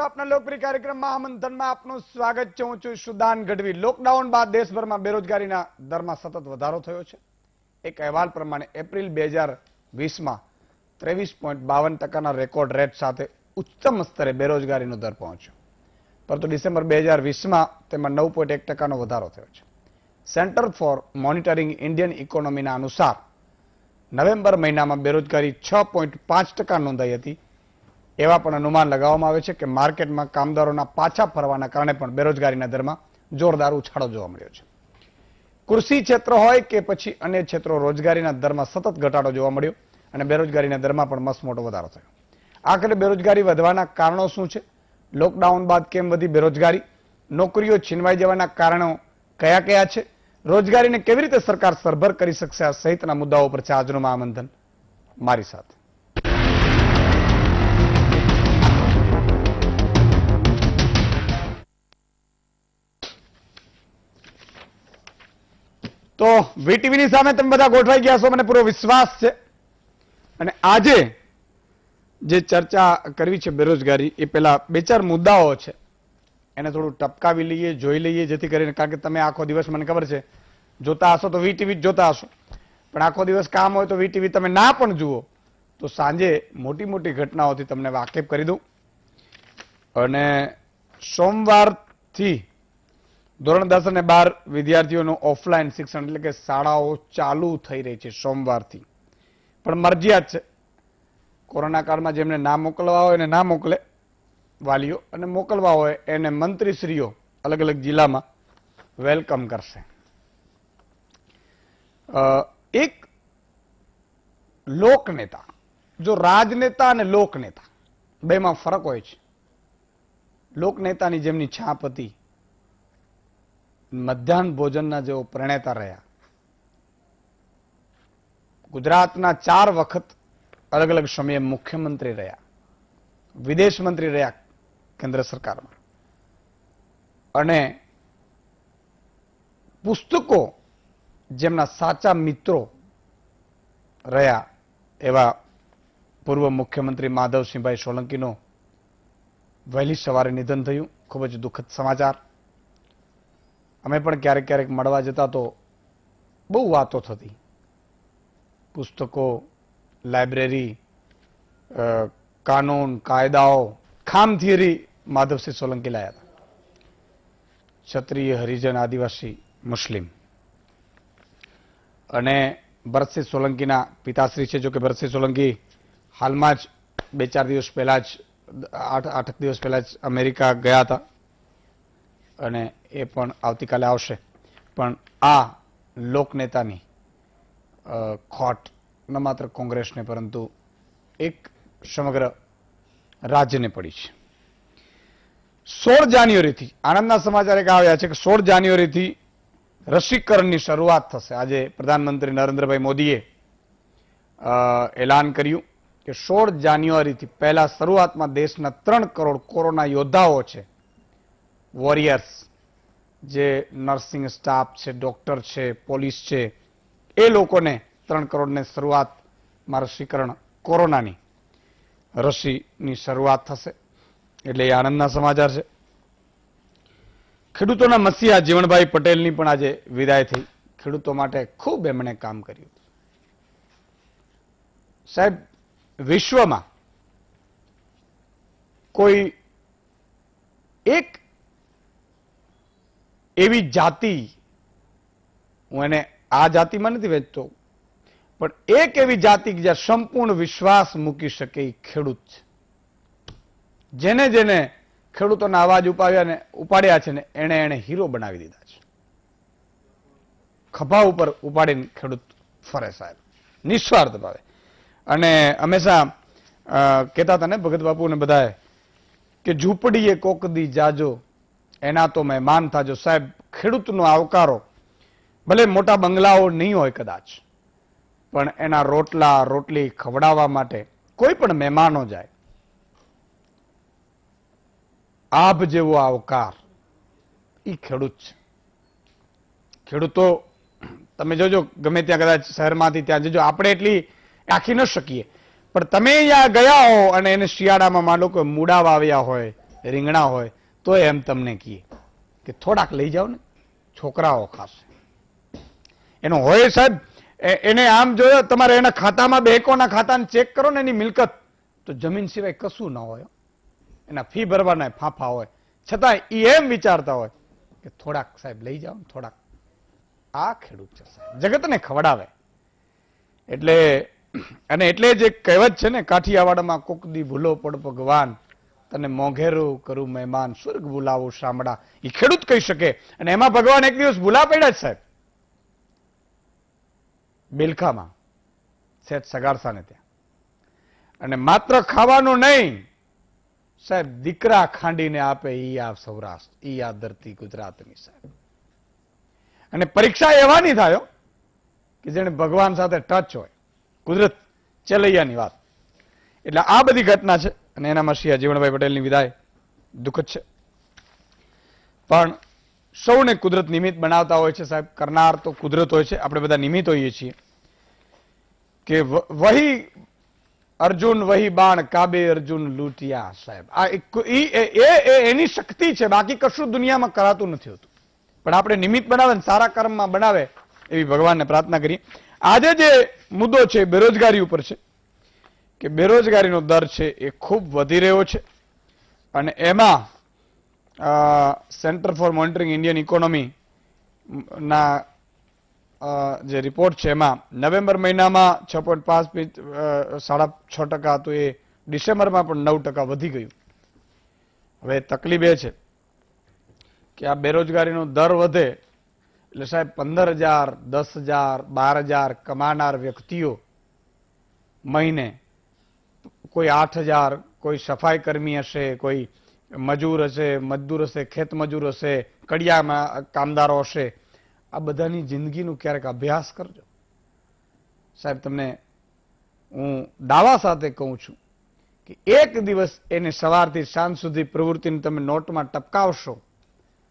આપના લોકપ્રિય કાર્યક્રમ મહામંથનમાં આપનું સ્વાગત છે। હું છું સુદાન ગઢવી। લોકડાઉન બાદ દેશભરમાં બેરોજગારીના દરમાં સતત વધારો થયો છે। એક અહેવાલ પ્રમાણે એપ્રિલ 2020માં 23.52% રેકોર્ડ રેટ સાથે ઉચ્ચતમ સ્તરે બેરોજગારીનો દર પહોંચ્યો, પરંતુ ડિસેમ્બર 2020માં તેમાં 9.1%નો વધારો થયો છે। સેન્ટર ફોર મોનિટરિંગ ઇન્ડિયન ઇકોનોમીના અનુસાર નવેમ્બર મહિનામાં બેરોજગારી 6.5% નોંધાઈ હતી। એવા પણ અનુમાન લગાવવામાં આવે છે કે માર્કેટમાં કામદારોના પાછા ફરવાના કારણે પણ બેરોજગારીના દરમાં જોરદાર ઉછાળો જોવા મળ્યો છે। કૃષિ ક્ષેત્ર હોય કે પછી અન્ય ક્ષેત્રો, રોજગારીના દરમાં સતત ઘટાડો જોવા મળ્યો અને બેરોજગારીના દરમાં પણ મસમોટો વધારો થયો। આખરે બેરોજગારી વધવાના કારણો શું છે? લોકડાઉન બાદ કેમ વધી બેરોજગારી? નોકરીઓ છીનવાઈ જવાના કારણો કયા કયા છે? રોજગારીને કેવી રીતે સરકાર સરભર કરી શકશે? આ સહિતના મુદ્દાઓ પર છે આજનું મહામંથન મારી સાથે। તો વીટીવીની સામે તમે બધા ગોઠવાઈ ગયા છો, મને પૂરો વિશ્વાસ છે। અને આજે જે ચર્ચા કરવી છે બેરોજગારી, એ પેલા બે ચાર મુદ્દાઓ છે એને થોડું ટપકાવી લઈએ, જોઈ લઈએ, જેથી કરીને, કારણ કે તમે આખો દિવસ મને ખબર છે જોતા હશો તો વીટીવી જ જોતા હશો, પણ આખો દિવસ કામ હોય તો વીટીવી તમે ના પણ જુઓ તો સાંજે મોટી મોટી ઘટનાઓથી તમને વાકેફ કરી દઉં। અને સોમવારથી ધોરણ 10 અને 12 વિદ્યાર્થીઓનું ઓફલાઈન શિક્ષણ એટલે કે શાળાઓ ચાલુ થઈ રહી છે સોમવારથી, પણ મરજિયાત છે। કોરોના કાળમાં જેમને ના મોકલવા હોય એને ના મોકલે વાલીઓ, અને મોકલવા હોય એને મંત્રીશ્રીઓ અલગ અલગ જિલ્લામાં વેલકમ કરશે। એક લોકનેતા, જો રાજનેતા અને લોકનેતા બેમાં ફરક હોય છે। લોકનેતાની જેમની છાપ હતી, મધ્યાહન ભોજનના જેઓ પ્રણેતા રહ્યા, ગુજરાતના 4 વખત અલગ અલગ સમયે મુખ્યમંત્રી રહ્યા, વિદેશ મંત્રી રહ્યા કેન્દ્ર સરકારમાં, અને પુસ્તકો જેમના સાચા મિત્રો રહ્યા એવા પૂર્વ મુખ્યમંત્રી માધવસિંહભાઈ સોલંકીનું વહેલી સવારે નિધન થયું। ખૂબ જ દુઃખદ સમાચાર। અમે પણ ક્યારેક ક્યારેક મળવા જતા તો બહુ વાતો થતી, પુસ્તકો, લાઇબ્રેરી, કાનૂન, કાયદાઓ, ખામ થિયરી માધવસિંહ સોલંકી લાયા હતા। ક્ષત્રિય, હરિજન, આદિવાસી, મુસ્લિમ, અને ભરતસિંહ સોલંકીના પિતાશ્રી છે। જો કે ભરતસિંહ સોલંકી હાલમાં જ 2-4 દિવસ પહેલા જ 8 દિવસ પહેલા જ અમેરિકા ગયા હતા, અને એ પણ આવતીકાલે આવશે। પણ આ લોકનેતાની ખોટ ન માત્ર કોંગ્રેસને પરંતુ એક સમગ્ર રાજ્યને પડી છે। 16 જાન્યુઆરીથી આનંદના સમાચાર એક આવ્યા છે કે 16 જાન્યુઆરીથી રસીકરણની શરૂઆત થશે। આજે પ્રધાનમંત્રી નરેન્દ્રભાઈ મોદીએ એલાન કર્યું કે 16 જાન્યુઆરીથી પહેલા શરૂઆતમાં દેશના 3 કરોડ કોરોના યોદ્ધાઓ છે, વોરિયર્સ, જે નર્સિંગ સ્ટાફ છે, ડોક્ટર છે, પોલીસ છે, એ લોકોને 3 કરોડને શરૂઆતમાં રસીકરણ, કોરોનાની રસીની શરૂઆત થશે, એટલે એ આનંદના સમાચાર છે। ખેડૂતોના મસીહા જીવણભાઈ પટેલની પણ આજે વિદાય થઈ। ખેડૂતો માટે ખૂબ એમણે કામ કર્યું। સાહેબ, વિશ્વમાં કોઈ એક એવી જાતિ, હું એને આ જાતિમાં નથી વહેંચતો, પણ એક એવી જાતિ કે જ્યાં સંપૂર્ણ વિશ્વાસ મૂકી શકે એ ખેડૂત છે। જેને જેને ખેડૂતોના અવાજ ઉપાડ્યા છે ને એને હીરો બનાવી દીધા છે। ખભા ઉપર ઉપાડીને ખેડૂત ફરે સાહેબ, નિસ્વાર્થ ભાવે। અને હંમેશા કહેતા હતા ને ભગત બાપુ ને બધાએ કે ઝૂંપડીએ કોકદી જાજો, એના તો મહેમાન થાજો। સાહેબ, ખેડૂતનો આવકારો ભલે મોટા બંગલાઓ નહીં હોય કદાચ, પણ એના રોટલા રોટલી ખવડાવવા માટે કોઈ પણ મહેમાનો જાય, આભ જેવો આવકાર એ ખેડૂત છે। ખેડૂતો તમે જોજો, ગમે ત્યાં કદાચ શહેરમાંથી ત્યાં જજો, આપણે એટલી આખી ન શકીએ, પણ તમે અહીંયા ગયા હો અને એને શિયાળામાં માનો કે મૂળા વાવ્યા હોય, રીંગણા હોય તો એમ તમને કહે કે થોડાક લઈ જાઓ ને, છોકરાઓ ખાશે. એનો હોય સાહેબ, એને આમ જોયો તમારે એના ખાતામાં બેંકોના ખાતાને ચેક કરો ને એની મિલકત, તો જમીન સિવાય કશું ન હોય. એના ફી ભરવાના ફાંફા હોય, છતાં એ એમ વિચારતા હોય કે થોડાક સાહેબ લઈ જાઓ ને થોડાક. આ ખેડૂત છે સાહેબ, જગતને ખવડાવે. એટલે અને એટલે જે કહેવત છે ને કાઠિયાવાડમાં, કોક દી ભૂલો પડ ભગવાન, તને મોઘેરું કરું મહેમાન, સ્વર્ગ બોલાવો શામળા. એ ખેડૂત કહી શકે. અને એમાં ભગવાન એક દિવસ ભૂલા પડ્યા સાહેબ, બિલખામાં શેઠ સગાડસાને ત્યાં. અને માત્ર ખાવાનું નહીં સાહેબ, દીકરા ખાંડીને આપે ઈ આ સૌરાષ્ટ્ર, ઈ આ ધરતી ગુજરાતની સાહેબ. અને પરીક્ષા એવાની થાય કે જેને ભગવાન સાથે ટચ હોય, કુદરત ચેલૈયાની વાત. એટલે આ બધી ઘટના છે. અને એનામાં શ્રી જીવણભાઈ પટેલની વિદાય દુઃખદ છે. પણ સૌને કુદરત નિમિત્ત બનાવતા હોય છે સાહેબ. કરનાર તો કુદરત હોય છે, આપણે બધા નિમિત્ત હોઈએ છીએ. કે વહી અર્જુન વહી બાણ કાબે અર્જુન લૂંટિયા સાહેબ. આ એની શક્તિ છે, બાકી કશું દુનિયામાં કરાતું નથી હોતું. પણ આપણે નિમિત્ત બનાવે ને સારા કર્મમાં બનાવે એવી ભગવાનને પ્રાર્થના કરીએ. આજે જે મુદ્દો છે બેરોજગારી ઉપર છે, કે બેરોજગારીનો દર છે એ ખૂબ વધી રહ્યો છે. અને એમાં centre for monitoring Indian economy ના જે રિપોર્ટ છે એમાં નવેમ્બર મહિનામાં 6.6% હતું, એ ડિસેમ્બરમાં પણ 9% વધી ગયું. હવે તકલીફ એ છે કે આ બેરોજગારીનો દર વધે એટલે સાહેબ 15,000, 10,000, 12,000 કમાનાર વ્યક્તિઓ મહિને, કોઈ 8,000, કોઈ સફાઈ કર્મી હશે, કોઈ મજૂર હશે, મજદૂર હશે, ખેત મજૂર હશે, કડિયામાં કામદારો હશે. આ બધાની જિંદગીનું ક્યારેક અભ્યાસ કરજો સાહેબ. તમને હું દાવા સાથે કહું છું કે એક દિવસ એને સવારથી સાંજ સુધી પ્રવૃત્તિને તમે નોટમાં ટપકાવશો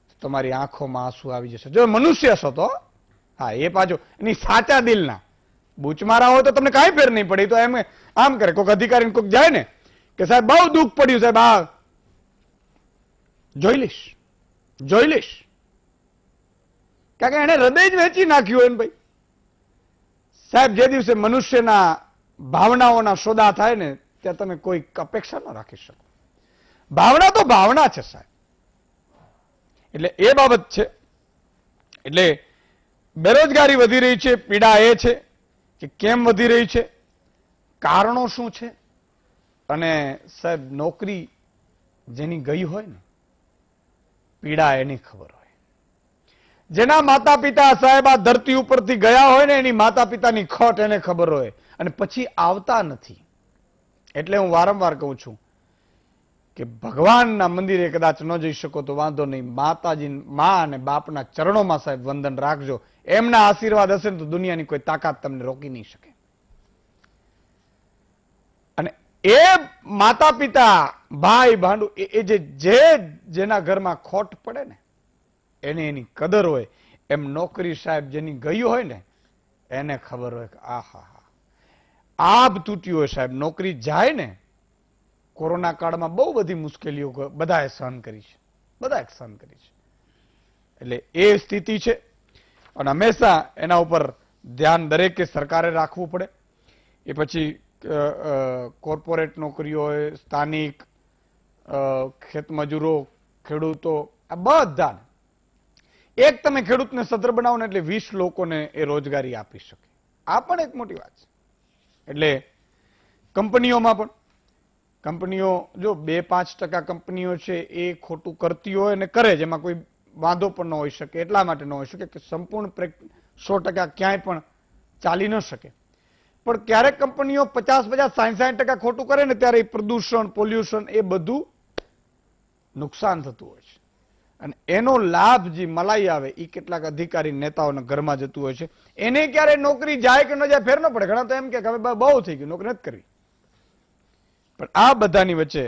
તો તમારી આંખોમાં આંસુ આવી જશે. જો મનુષ્ય છો તો હા, એ પાછો એની સાચા દિલના બૂચમારા હોય તો તમને કાંઈ ફેર નહીં પડે. તો એમ આમ કરે, કોઈક અધિકારી કોઈક જાય ને કે સાહેબ બહુ દુઃખ પડ્યું સાહેબ, આ જોઈ લઈશ. કારણ કે એને હૃદય જ વેચી નાખ્યું હોય ને ભાઈ સાહેબ. જે દિવસે મનુષ્યના ભાવનાઓના સોદા થાય ને ત્યાં તમે કોઈ અપેક્ષા ન રાખી શકો. ભાવના તો ભાવના છે સાહેબ. એટલે એ બાબત છે. એટલે બેરોજગારી વધી રહી છે. પીડા એ છે કે કેમ વધી રહી છે, કારણો શું છે. અને સાહેબ નોકરી જેની ગઈ હોય ને, પીડા એની ખબર હોય. જેના માતા પિતા સાહેબ આ ધરતી ઉપરથી ગયા હોય ને, એની માતા પિતાની ખોટ એને ખબર હોય અને પછી આવતા નથી. એટલે હું વારંવાર કહું છું કે ભગવાનના મંદિરે કદાચ ન જઈ શકો તો વાંધો નહીં, માતાજી, મા અને બાપના ચરણોમાં સાહેબ વંદન રાખજો. એમના આશીર્વાદ હશે ને તો દુનિયાની કોઈ તાકાત તમને રોકી નહીં શકે. અને એ માતા પિતા, ભાઈ ભાંડુ, એ જેના ઘરમાં ખોટ પડે ને એને એની કદર હોય. એમ નોકરી સાહેબ જેની ગઈ હોય ને એને ખબર હોય કે આહા, આબ તૂટ્યું હોય સાહેબ. નોકરી જાય ને, કોરોના કાળમાં બહુ બધી મુશ્કેલીઓ બધાએ સહન કરી છે. એટલે એ સ્થિતિ છે. અને હંમેશા એના ઉપર ધ્યાન દરેકે સરકારે રાખવું પડે. એ પછી કોર્પોરેટ નોકરીઓ હોય, સ્થાનિક ખેતમજૂરો, ખેડૂતો, આ બધા. એક તમે ખેડૂતને સદ્ધર બનાવો ને એટલે 20 લોકોને એ રોજગારી આપી શકે. આ પણ એક મોટી વાત છે. એટલે કંપનીઓમાં પણ, કંપનીઓ જો 2-5% કંપનીઓ છે એ ખોટું કરતી હોય અને કરે, જેમાં કોઈ વાંધો પણ ન હોઈ શકે. એટલા માટે ન હોઈ શકે કે સંપૂર્ણ 100% ક્યાંય પણ ચાલી ન શકે. પણ ક્યારેક કંપનીઓ 50-50, 60-60% ખોટું કરે ને ત્યારે પ્રદૂષણ, પોલ્યુશન એ બધું નુકસાન થતું હોય છે. અને એનો લાભ જે મલાઈ આવે એ કેટલાક અધિકારી નેતાઓના ઘરમાં જતું હોય છે. એને ક્યારે નોકરી જાય કે ન જાય ફેર ન પડે. ઘણા તો એમ કે હવે બહુ થઈ ગયું, નોકરી નથી કરવી. પણ આ બધાની વચ્ચે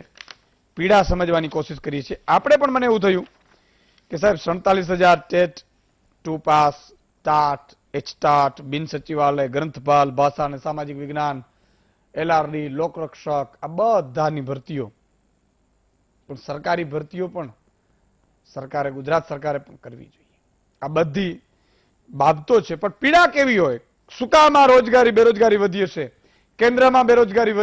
પીડા સમજવાની કોશિશ કરીએ છીએ આપણે. પણ મને એવું થયું કે સાહેબ 47,000 ટેટ, 2 પાસ, ટાટ, એચટાટ, બિન સચિવાલય, ગ્રંથપાલ, ભાષા અને સામાજિક વિજ્ઞાન, LRD, લોકરક્ષક, આ બધાની ભરતીઓ પણ સરકારી ભરતીઓ પણ સરકારે, ગુજરાત સરકારે પણ કરવી જોઈએ. આ બધી બાબતો છે. પણ પીડા કેવી હોય? શું કામ આ રોજગારી બેરોજગારી વધી હશે? કેન્દ્રમાં બેરોજગારી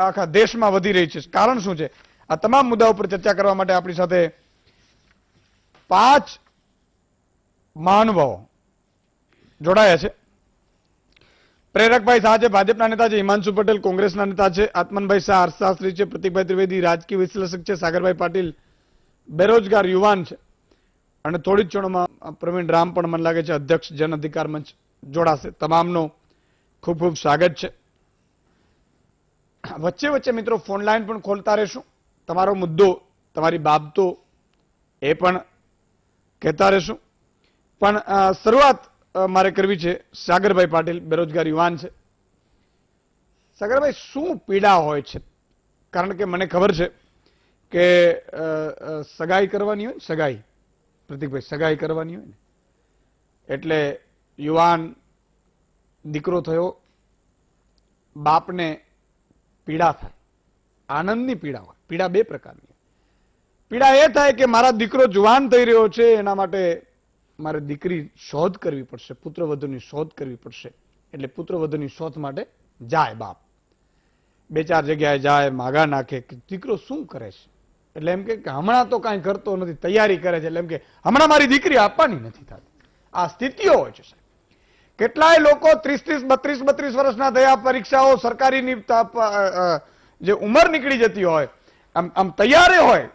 આખા દેશમાં વધી રહી છે, કારણ શું છે? આ તમામ મુદ્દા ઉપર ચર્ચા કરવા માટે આપણી સાથે 5 મહાનુભાવો જોડાયા છે. પ્રેરકભાઈ શાહ છે, ભાજપના નેતા છે. હિમાંશુ પટેલ કોંગ્રેસના નેતા છે. આત્મનભાઈ શાહ અર્થશાસ્ત્રી છે. પ્રતિકભાઈ ત્રિવેદી રાજકીય વિશ્લેષક છે. સાગરભાઈ પાટીલ બેરોજગાર યુવાન છે. અને થોડી જ ક્ષણોમાં પ્રવીણ રામ પણ મને લાગે છે અધ્યક્ષ જન અધિકાર મંચ જોડાશે. તમામનો ખૂબ ખૂબ સ્વાગત છે. વચ્ચે વચ્ચે મિત્રો ફોન લાઈન પણ ખોલતા રહેશું. તમારો મુદ્દો, તમારી બાબતો એ પણ કહેતા રહેશું. પણ શરૂઆત મારે કરવી છે. સાગરભાઈ પાટીલ બેરોજગાર યુવાન છે. સાગરભાઈ, શું પીડા હોય છે? કારણ કે મને ખબર છે કે સગાઈ કરવાની હોય, સગાઈ પ્રતિકભાઈ સગાઈ કરવાની હોય ને એટલે યુવાન દીકરો થયો, બાપને પીડા થાય, આનંદની પીડા હોય. પીડા 2 પ્રકારની. પીડા એ થાય કે મારા દીકરો જુવાન થઈ રહ્યો છે, એના માટે મારે દીકરી શોધ કરવી પડશે, પુત્રવધુની શોધ કરવી પડશે. એટલે પુત્રવધુની શોધ માટે જાય બાપ, 2-4 જગ્યાએ જાય, માગા નાખે કે દીકરો શું કરે છે. એટલે એમ કે હમણાં તો કાંઈ કરતો નથી, તૈયારી કરે છે. એટલે એમ કે હમણાં મારી દીકરી આપવાની નથી થતી. આ સ્થિતિઓ હોય છે સાહેબ. કેટલાય લોકો 30-32 વર્ષના થયા, પરીક્ષાઓ સરકારીની જે ઉંમર નીકળી જતી હોય, આમ તૈયારી હોય,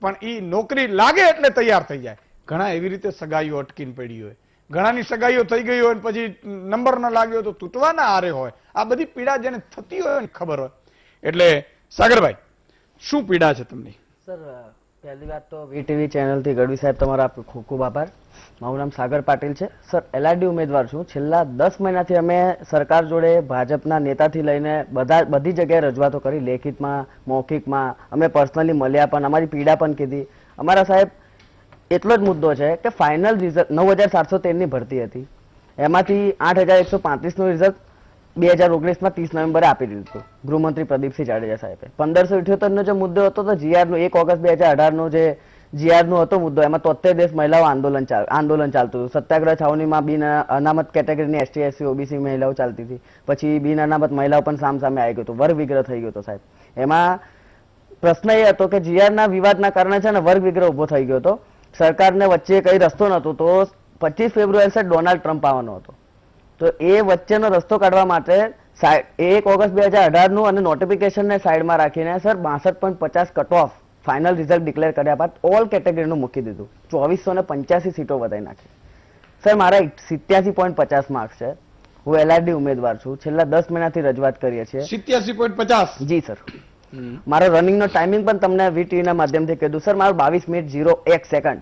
પણ એ નોકરી લાગે એટલે તૈયાર થઈ જાય. ઘણા એવી રીતે સગાઈઓ અટકીને પડી હોય, ઘણાની સગાઈઓ થઈ ગઈ હોય પછી નંબર ન લાગ્યો તો તૂટવાના આરે હોય. આ બધી પીડા જેને થતી હોય ખબર હોય. એટલે સાગરભાઈ, શું પીડા છે તમને? સર, પહેલી વાત તો વીટીવી ચેનલથી ગઢવી સાહેબ તમારો ખૂબ ખૂબ આભાર. મારું નામ સાગર પાટીલ છે. સર, એલઆરડી ઉમેદવાર છું. છેલ્લા 10 મહિનાથી અમે સરકાર જોડે ભાજપના નેતાથી લઈને બધી જગ્યાએ રજૂઆતો કરી, લેખિતમાં, મૌખિકમાં. અમે પર્સનલી મળ્યા પણ, અમારી પીડા પણ કીધી. અમારા સાહેબ એટલો જ મુદ્દો છે કે ફાઇનલ રિઝલ્ટ 9713ની ભરતી હતી, એમાંથી 8135નું રિઝલ્ટ 2019માં 30 નવેમ્બરે આપી દીધું હતું ગૃહમંત્રી પ્રદીપસિંહ જાડેજા સાહેબે. 1578નો જે મુદ્દો હતો તો જીઆરનો 1 ઓગસ્ટ 2018નો જે જીઆરનો હતો મુદ્દો, એમાં 73 દેશ મહિલાઓ આંદોલન ચાલતું હતું. સત્યાગ્રહ છાવણીમાં બિન અનામત કેટેગરીની ST SC OBC મહિલાઓ ચાલતી હતી. પછી બિન અનામત મહિલાઓ પણ સામે આવી ગયું હતું, વર્ગ વિગ્રહ થઈ ગયો હતો સાહેબ. એમાં પ્રશ્ન એ હતો કે જીઆરના વિવાદના કારણે છે ને વર્ગ વિગ્રહ ઉભો થઈ ગયો હતો. સરકારને વચ્ચે કઈ રસ્તો નહોતો, તો 25 ફેબ્રુઆરી ડોનાલ્ડ ટ્રમ્પ આવવાનો હતો. તો એ વચ્ચેનો રસ્તો કાઢવા માટે 1 ઓગસ્ટ 2018નું અને નોટિફિકેશનને સાઈડમાં રાખીને sir 62.50 cut off final result declare કર્યા બાદ ઓલ કેટેગરીનું મૂકી દીધું. 2485 સીટો વધારી નાખી. સર, મારા 87.50 માર્ક્સ છે. હું એલઆરડી ઉમેદવાર છું. છેલ્લા 10 મહિનાથી રજૂઆત કરીએ છીએ. 87.50? જી સર. મારો રનિંગનો ટાઈમિંગ પણ તમને વીટીવીના માધ્યમથી કીધું સર. મારો 22 મિનિટ 01 સેકન્ડ.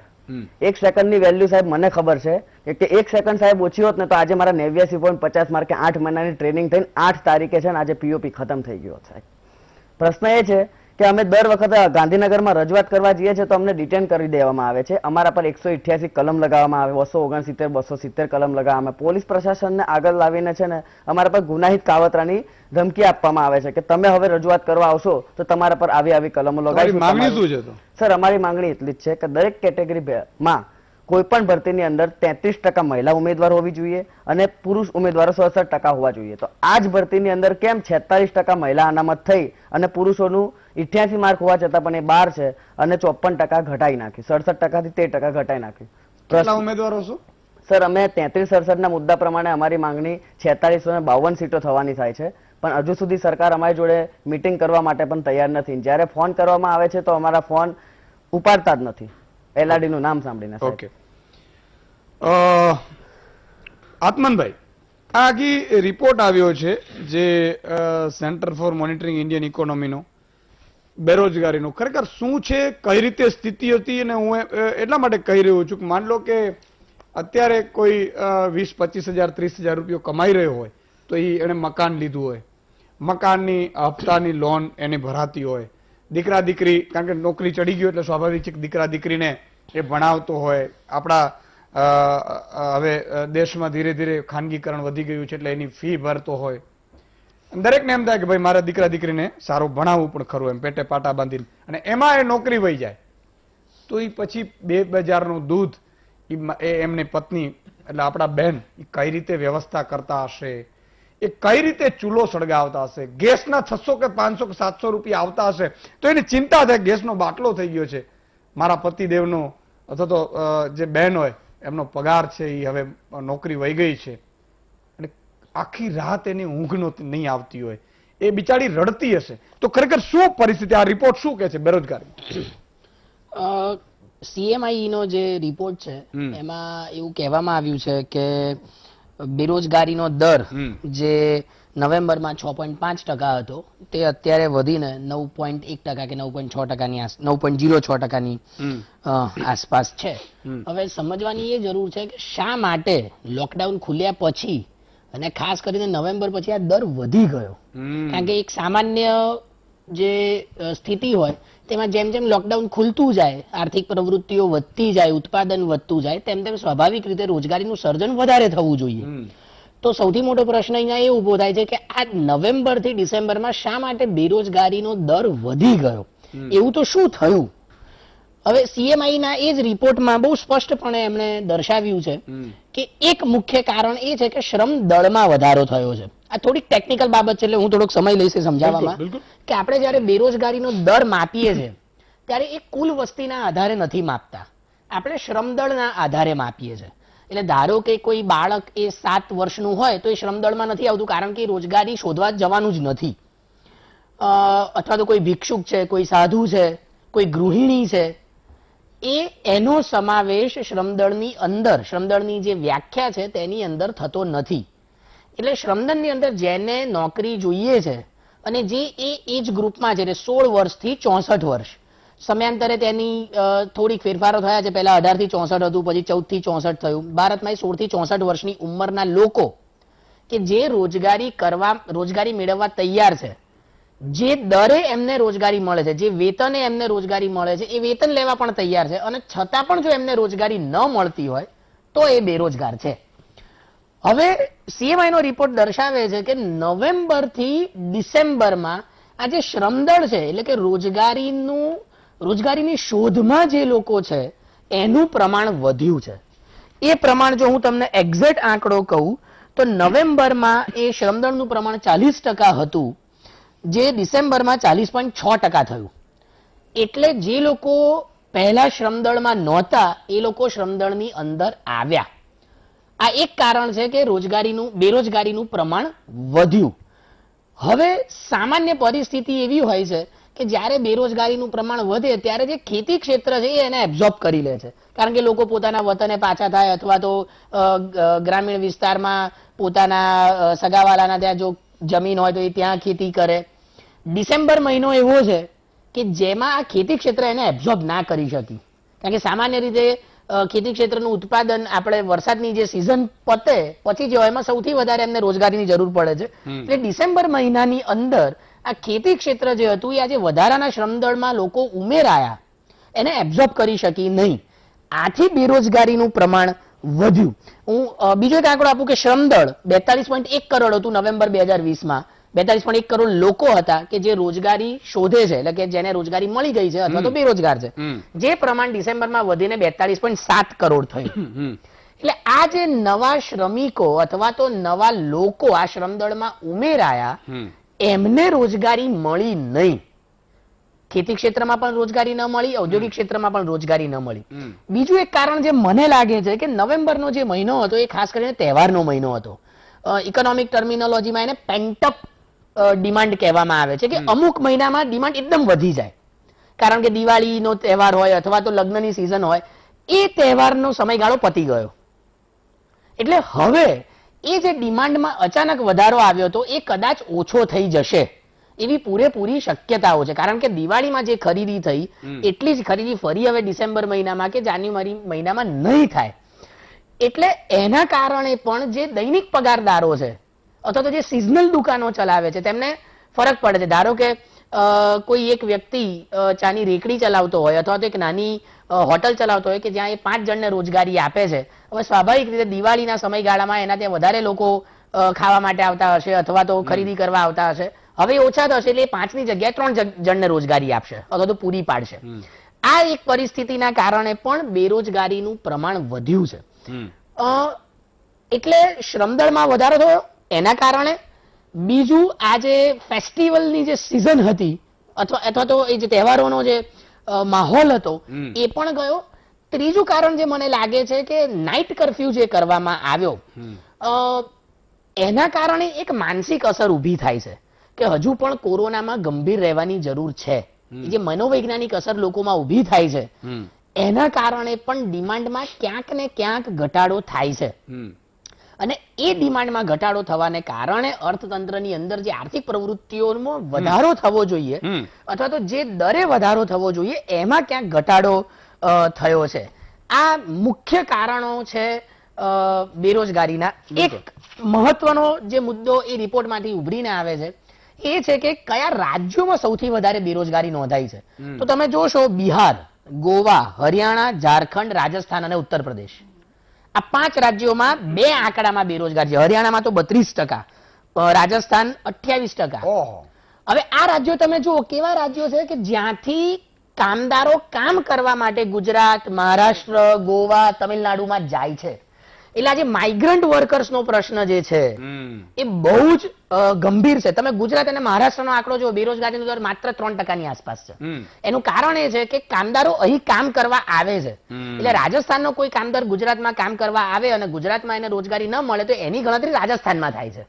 1 સેકન્ડની વેલ્યુ સાહેબ મને ખબર છે કે 1 સેકન્ડ સાહેબ ઓછી હોત ને તો આજે મારા 89.50 માર્કે 8 મહિનાની ટ્રેનિંગ થઈને 8 તારીખે છે ને આજે પીઓપી ખતમ થઈ ગયો સાહેબ. પ્રશ્ન એ છે કે અમે દર વખતે ગાંધીનગરમાં રજૂઆત કરવા જઈએ છીએ તો અમને ડિટેન કરી દેવામાં આવે છે. અમારા પર 188 કલમ લગાવવામાં આવે, 269, 270 કલમ લગાવવામાં આવે. પોલીસ પ્રશાસનને આગળ લાવીને છે ને અમારા પર ગુનાહિત કાવતરાની ધમકી આપવામાં આવે છે કે તમે હવે રજૂઆત કરવા આવશો તો તમારા પર આવી કલમો લગાવીશું. સર, અમારી માંગણી એટલી જ છે કે દરેક કેટેગરીમાં કોઈ પણ ભરતીની અંદર 33% મહિલા ઉમેદવાર હોવી જોઈએ અને પુરુષ ઉમેદવારો 67% હોવા જોઈએ. તો આ જ ભરતીની અંદર કેમ 46% મહિલા અનામત થઈ અને પુરુષોનું 88 માર્ક હોવા છતાં પણ એ 12 છે અને 54% ઘટાઈ નાખ્યું, 67%થી 13% ઘટાઈ નાખ્યું. કેટલા ઉમેદવારો છો? સર, અમે 33-67ના મુદ્દા પ્રમાણે અમારી માંગણી 4652 સીટો થવાની થાય છે. પણ હજુ સુધી સરકાર અમારી જોડે મીટિંગ કરવા માટે પણ તૈયાર નથી. જ્યારે ફોન કરવામાં આવે છે તો અમારા ફોન ઉપાડતા જ નથી એલઆરડી નું નામ સાંભળીને. ઓકે, આત્મનભાઈ, આ આખી રિપોર્ટ આવ્યો છે જે સેન્ટર ફોર મોનિટરિંગ ઇન્ડિયન ઇકોનોમીનો, બેરોજગારીનો ખરેખર શું છે, કઈ રીતે સ્થિતિ હતી? અને હું એટલા માટે કહી રહ્યો છું કે માન લો કે અત્યારે કોઈ 20-25 હજાર 30 હજાર રૂપિયો કમાઈ રહ્યો હોય તો એને મકાન લીધું હોય, મકાનની હપ્તાની લોન એને ભરાતી હોય, દીકરા દીકરી કારણ કે નોકરી ચડી ગયો એટલે સ્વાભાવિક છે કે દીકરા દીકરીને એ ભણાવતો હોય. આપણા હવે દેશમાં ધીરે ધીરે ખાનગીકરણ વધી ગયું છે એટલે એની ફી ભરતો હોય. દરેકને એમ થાય કે ભાઈ મારા દીકરા દીકરીને સારું ભણાવવું પણ ખરું, એમ પેટે પાટા બાંધીને, અને એમાં એ નોકરી વહી જાય તો એ પછી 2 નું દૂધ એ એમની પત્ની એટલે આપણા બેન એ કઈ રીતે વ્યવસ્થા કરતા હશે, એ કઈ રીતે ચૂલો સળગાવતા હશે, ગેસના 600 કે 500 કે 700 રૂપિયા આવતા હશે તો એની ચિંતા થાય ગેસનો બાટલો થઈ ગયો છે, મારા પતિદેવનો અથવા તો જે બેન હોય એમનો પગાર છે એ હવે નોકરી વહી ગઈ છે, અને આખી રાત એની ઊંઘ નહીં આવતી હોય, એ બિચારી રડતી હશે. તો ખરેખર શું પરિસ્થિતિ, આ રિપોર્ટ શું કહે છે બેરોજગારી? સીએમઆઈ નો જે રિપોર્ટ છે એમાં એવું કહેવામાં આવ્યું છે કે બેરોજગારીનો દર જે નવેમ્બરમાં 6.5% હતો તે અત્યારે વધીને 9.1% કે 9.6%ની 9.06%ની આસપાસ છે. હવે સમજવાની એ જરૂર છે કે શા માટે લોકડાઉન ખુલ્યા પછી અને ખાસ કરીને નવેમ્બર પછી આ દર વધી ગયો. કારણ કે એક સામાન્ય જે સ્થિતિ હોય તેમાં જેમ જેમ લોકડાઉન ખુલતું જાય, આર્થિક પ્રવૃત્તિઓ વધતી જાય, ઉત્પાદન વધતું જાય, તેમ તેમ સ્વાભાવિક રીતે રોજગારીનું સર્જન વધારે થવું જોઈએ. તો સૌથી મોટો પ્રશ્ન અહીંયા એ ઉભો થાય છે કે આ નવેમ્બર થી ડિસેમ્બરમાં શા માટે બેરોજગારીનો દર વધી ગયો, એવું તો શું થયું? હવે સીએમઆઈ ના એ જ રિપોર્ટમાં બહુ સ્પષ્ટપણે એમણે દર્શાવ્યું છે કે એક મુખ્ય કારણ એ છે કે શ્રમ દળમાં વધારો થયો છે. આ થોડીક ટેકનિકલ બાબત છે એટલે હું થોડોક સમય લઈશ સમજાવવામાં કે આપણે જયારે બેરોજગારીનો દર માપીએ છીએ ત્યારે એ કુલ વસ્તીના આધારે નથી માપતા, આપણે શ્રમદળના આધારે માપીએ છીએ. એટલે ધારો કે કોઈ બાળક એ 7 વર્ષનું હોય તો એ શ્રમદળમાં નથી આવતું કારણ કે રોજગારી શોધવા જવાનું જ નથી, અથવા તો કોઈ ભિક્ષુક છે, કોઈ સાધુ છે, કોઈ ગૃહિણી છે, એનો સમાવેશ શ્રમદળની અંદર, શ્રમદળની જે વ્યાખ્યા છે તેની અંદર થતો નથી. એટલે શ્રમદળની અંદર જેને નોકરી જોઈએ છે અને જે એ એજ ગ્રુપમાં છે, 16 વર્ષથી 64 વર્ષ, સમયાંતરે તેની થોડીક ફેરફારો થયા છે, પહેલા 18 થી 64 હતું, પછી 14 થી 64 થયું. ભારતમાં 16 થી 64 વર્ષની ઉંમરના લોકો કે જે રોજગારી મેળવવા તૈયાર છે, જે દરે એમને રોજગારી મળે છે, જે વેતને એમને રોજગારી મળે છે, એ વેતન લેવા પણ તૈયાર છે, અને છતાં પણ જો એમને રોજગારી ન મળતી હોય તો એ બેરોજગાર છે. હવે સીએમઆઈ નો રિપોર્ટ દર્શાવે છે કે નવેમ્બર થી ડિસેમ્બરમાં આ જે શ્રમદળ છે એટલે કે રોજગારીની શોધમાં જે લોકો છે એનું પ્રમાણ વધ્યું છે. એ પ્રમાણ જો હું તમને એક્ઝેક્ટ આંકડો કહું તો નવેમ્બરમાં એ શ્રમદળનું પ્રમાણ 40% હતું, જે ડિસેમ્બરમાં 40.6% થયું. એટલે જે લોકો પહેલા શ્રમદળમાં નહોતા એ લોકો શ્રમદળની અંદર આવ્યા. આ એક કારણ છે કે બેરોજગારીનું પ્રમાણ વધ્યું. હવે સામાન્ય પરિસ્થિતિ એવી હોય છે કે જ્યારે બેરોજગારીનું પ્રમાણ વધે ત્યારે જે ખેતી ક્ષેત્ર છે એને એબ્ઝોર્બ કરી લે છે, કારણ કે લોકો પોતાના વતને પાછા થાય અથવા તો ગ્રામીણ વિસ્તારમાં પોતાના સગાવાલાના ત્યાં જો જમીન હોય તો એ ત્યાં ખેતી કરે. ડિસેમ્બર મહિનો એવો છે કે જેમાં આ ખેતી ક્ષેત્ર એને એબ્ઝોર્બ ના કરી શકી, કારણ કે સામાન્ય રીતે ખેતી ક્ષેત્રનું ઉત્પાદન આપણે વરસાદની જે સિઝન પતે પછી જે હોય એમાં સૌથી વધારે એમને રોજગારીની જરૂર પડે છે. એટલે ડિસેમ્બર મહિનાની અંદર આ ખેતી ક્ષેત્ર જે હતું એ આજે વધારાના શ્રમદળમાં લોકો ઉમેરાયા એને એબ્ઝોર્બ કરી શકી નહીં, આથી બેરોજગારીનું પ્રમાણ વધ્યું. હું બીજો એક આંકડો આપું કે શ્રમદળ 42.1 કરોડ હતું નવેમ્બર 2020માં, 42.1 કરોડ લોકો હતા કે જે રોજગારી શોધે છે, એટલે કે જેને રોજગારી મળી ગઈ છે અથવા તો બેરોજગાર છે, જે પ્રમાણ ડિસેમ્બરમાં વધીને 42.7 કરોડ થયું. એટલે આ જે નવા શ્રમિકો અથવા તો નવા લોકો આ શ્રમદળમાં ઉમેરાયા એમને રોજગારી મળી નહીં. ખેતી ક્ષેત્રમાં પણ રોજગારી ન મળી, ઔદ્યોગિક ક્ષેત્રમાં પણ રોજગારી ન મળી. બીજું એક કારણ જે મને લાગે છે કે નવેમ્બરનો જે મહિનો હતો એ ખાસ કરીને તહેવારનો મહિનો હતો. ઇકોનોમિક ટર્મિનોલોજીમાં એને પેન્ટઅપ ડિમાન્ડ કહેવામાં આવે છે કે અમુક મહિનામાં ડિમાન્ડ એકદમ વધી જાય, કારણ કે દિવાળીનો તહેવાર હોય અથવા તો લગ્નની સિઝન હોય, એ તહેવારનો સમયગાળો પતી ગયો. એટલે હવે એ જે ડિમાન્ડમાં અચાનક વધારો આવ્યો હતો એ કદાચ ઓછો થઈ જશે એવી પૂરેપૂરી શક્યતાઓ છે, કારણ કે દિવાળીમાં જે ખરીદી થઈ એટલી જ ખરીદી ફરી હવે ડિસેમ્બર મહિનામાં કે જાન્યુઆરી મહિનામાં નહીં થાય. એટલે એના કારણે પણ જે દૈનિક પગારદારો છે અથવા તો જે સિઝનલ દુકાનો ચલાવે છે તેમને ફરક પડે છે. ધારો કે કોઈ એક વ્યક્તિ ચાની રેકડી ચલાવતો હોય અથવા તો એક નાની હોટલ ચલાવતો હોય કે જ્યાં એ 5 જણને રોજગારી આપે છે. હવે સ્વાભાવિક રીતે દિવાળીના સમયગાળામાં એના ત્યાં વધારે લોકો ખાવા માટે આવતા હશે અથવા તો ખરીદી કરવા આવતા હશે. હવે ઓછા થશે એટલે 5 ની જગ્યાએ 3 જણને રોજગારી આપશે અથવા તો પૂરી પાડશે. આ એક પરિસ્થિતિના કારણે પણ બેરોજગારીનું પ્રમાણ વધ્યું છે. એટલે શ્રમદળમાં વધારો થયો એના કારણે. બીજું આ જે ફેસ્ટિવલની જે સિઝન હતી અથવા તો એ જે તહેવારોનો જે માહોલ હતો એ પણ ગયો. ત્રીજું કારણ જે મને લાગે છે કે નાઇટ કર્ફ્યુ જે કરવામાં આવ્યો એના કારણે એક માનસિક અસર ઊભી થાય છે કે હજુ પણ કોરોનામાં ગંભીર રહેવાની જરૂર છે. જે મનોવૈજ્ઞાનિક અસર લોકોમાં ઊભી થાય છે એના કારણે પણ ડિમાન્ડમાં ક્યાંક ને ક્યાંક ઘટાડો થાય છે. અને એ ડિમાન્ડમાં ઘટાડો થવાને કારણે અર્થતંત્રની અંદર જે આર્થિક પ્રવૃત્તિઓમાં વધારો થવો જોઈએ અથવા તો જે દરે વધારો થવો જોઈએ એમાં ક્યાંક ઘટાડો થયો છે. આ મુખ્ય કારણો છે બેરોજગારીના. એક મહત્વનો જે મુદ્દો એ રિપોર્ટમાંથી ઉભરીને આવે છે એ છે કે કયા રાજ્યોમાં સૌથી વધારે બેરોજગારી નોંધાઈ છે. તો તમે જોશો બિહાર, ગોવા, હરિયાણા, ઝારખંડ, રાજસ્થાન અને ઉત્તર પ્રદેશ. આ 5 રાજ્યોમાં 2 આંકડામાં બેરોજગાર છે. હરિયાણામાં તો 32%, રાજસ્થાન 28%. હવે આ રાજ્યો તમે જુઓ કેવા રાજ્યો છે કે જ્યાંથી કામદારો કામ કરવા માટે ગુજરાત, મહારાષ્ટ્ર, ગોવા, તમિલનાડુમાં જાય છે. એટલે આજે માઇગ્રન્ટ વર્કર્સનો પ્રશ્ન જે છે એ બહુ જ ગંભીર છે. તમે ગુજરાત અને મહારાષ્ટ્રનો આંકડો જો બેરોજગારીનો દર માત્ર 3%ની આસપાસ છે. એનું કારણ એ છે કે કામદારો અહીં કામ કરવા આવે છે. એટલે રાજસ્થાનનો કોઈ કામદાર ગુજરાતમાં કામ કરવા આવે અને ગુજરાતમાં એને રોજગારી ન મળે તો એની ગણતરી રાજસ્થાનમાં થાય છે.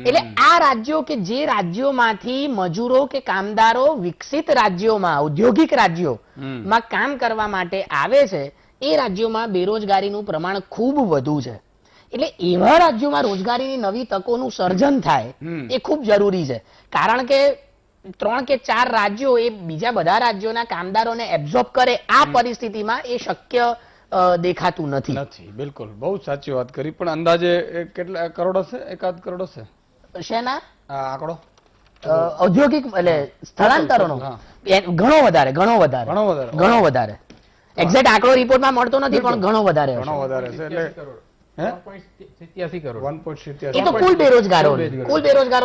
એટલે આ રાજ્યો કે જે રાજ્યોમાંથી મજૂરો કે કામદારો વિકસિત રાજ્યોમાં, ઔદ્યોગિક રાજ્યોમાં કામ કરવા માટે આવે છે એ રાજ્યોમાં બેરોજગારીનું પ્રમાણ ખૂબ વધુ છે. એટલે એવા રાજ્યોમાં રોજગારીની નવી તકોનું સર્જન થાય એ ખૂબ જરૂરી છે. કારણ કે 3 કે 4 રાજ્યો એ બીજા બધા રાજ્યોના કામદારોને એબ્ઝોર્બ કરે આ પરિસ્થિતિમાં એ શક્ય દેખાતું નથી. બિલકુલ, બહુ સાચી વાત કરી. પણ અંદાજે કેટલા કરોડ હશે? 1 કરોડ હશે શેના આંકડો? ઔદ્યોગિક એટલે સ્થળાંતરોનો ઘણો વધારે. એક્ઝેક્ટ આંકડો રિપોર્ટમાં મળતો નથી પણ ઘણો વધારે છે. એટલે 1.87 કરોડ. 1.87 એ તો કુલ બેરોજગારો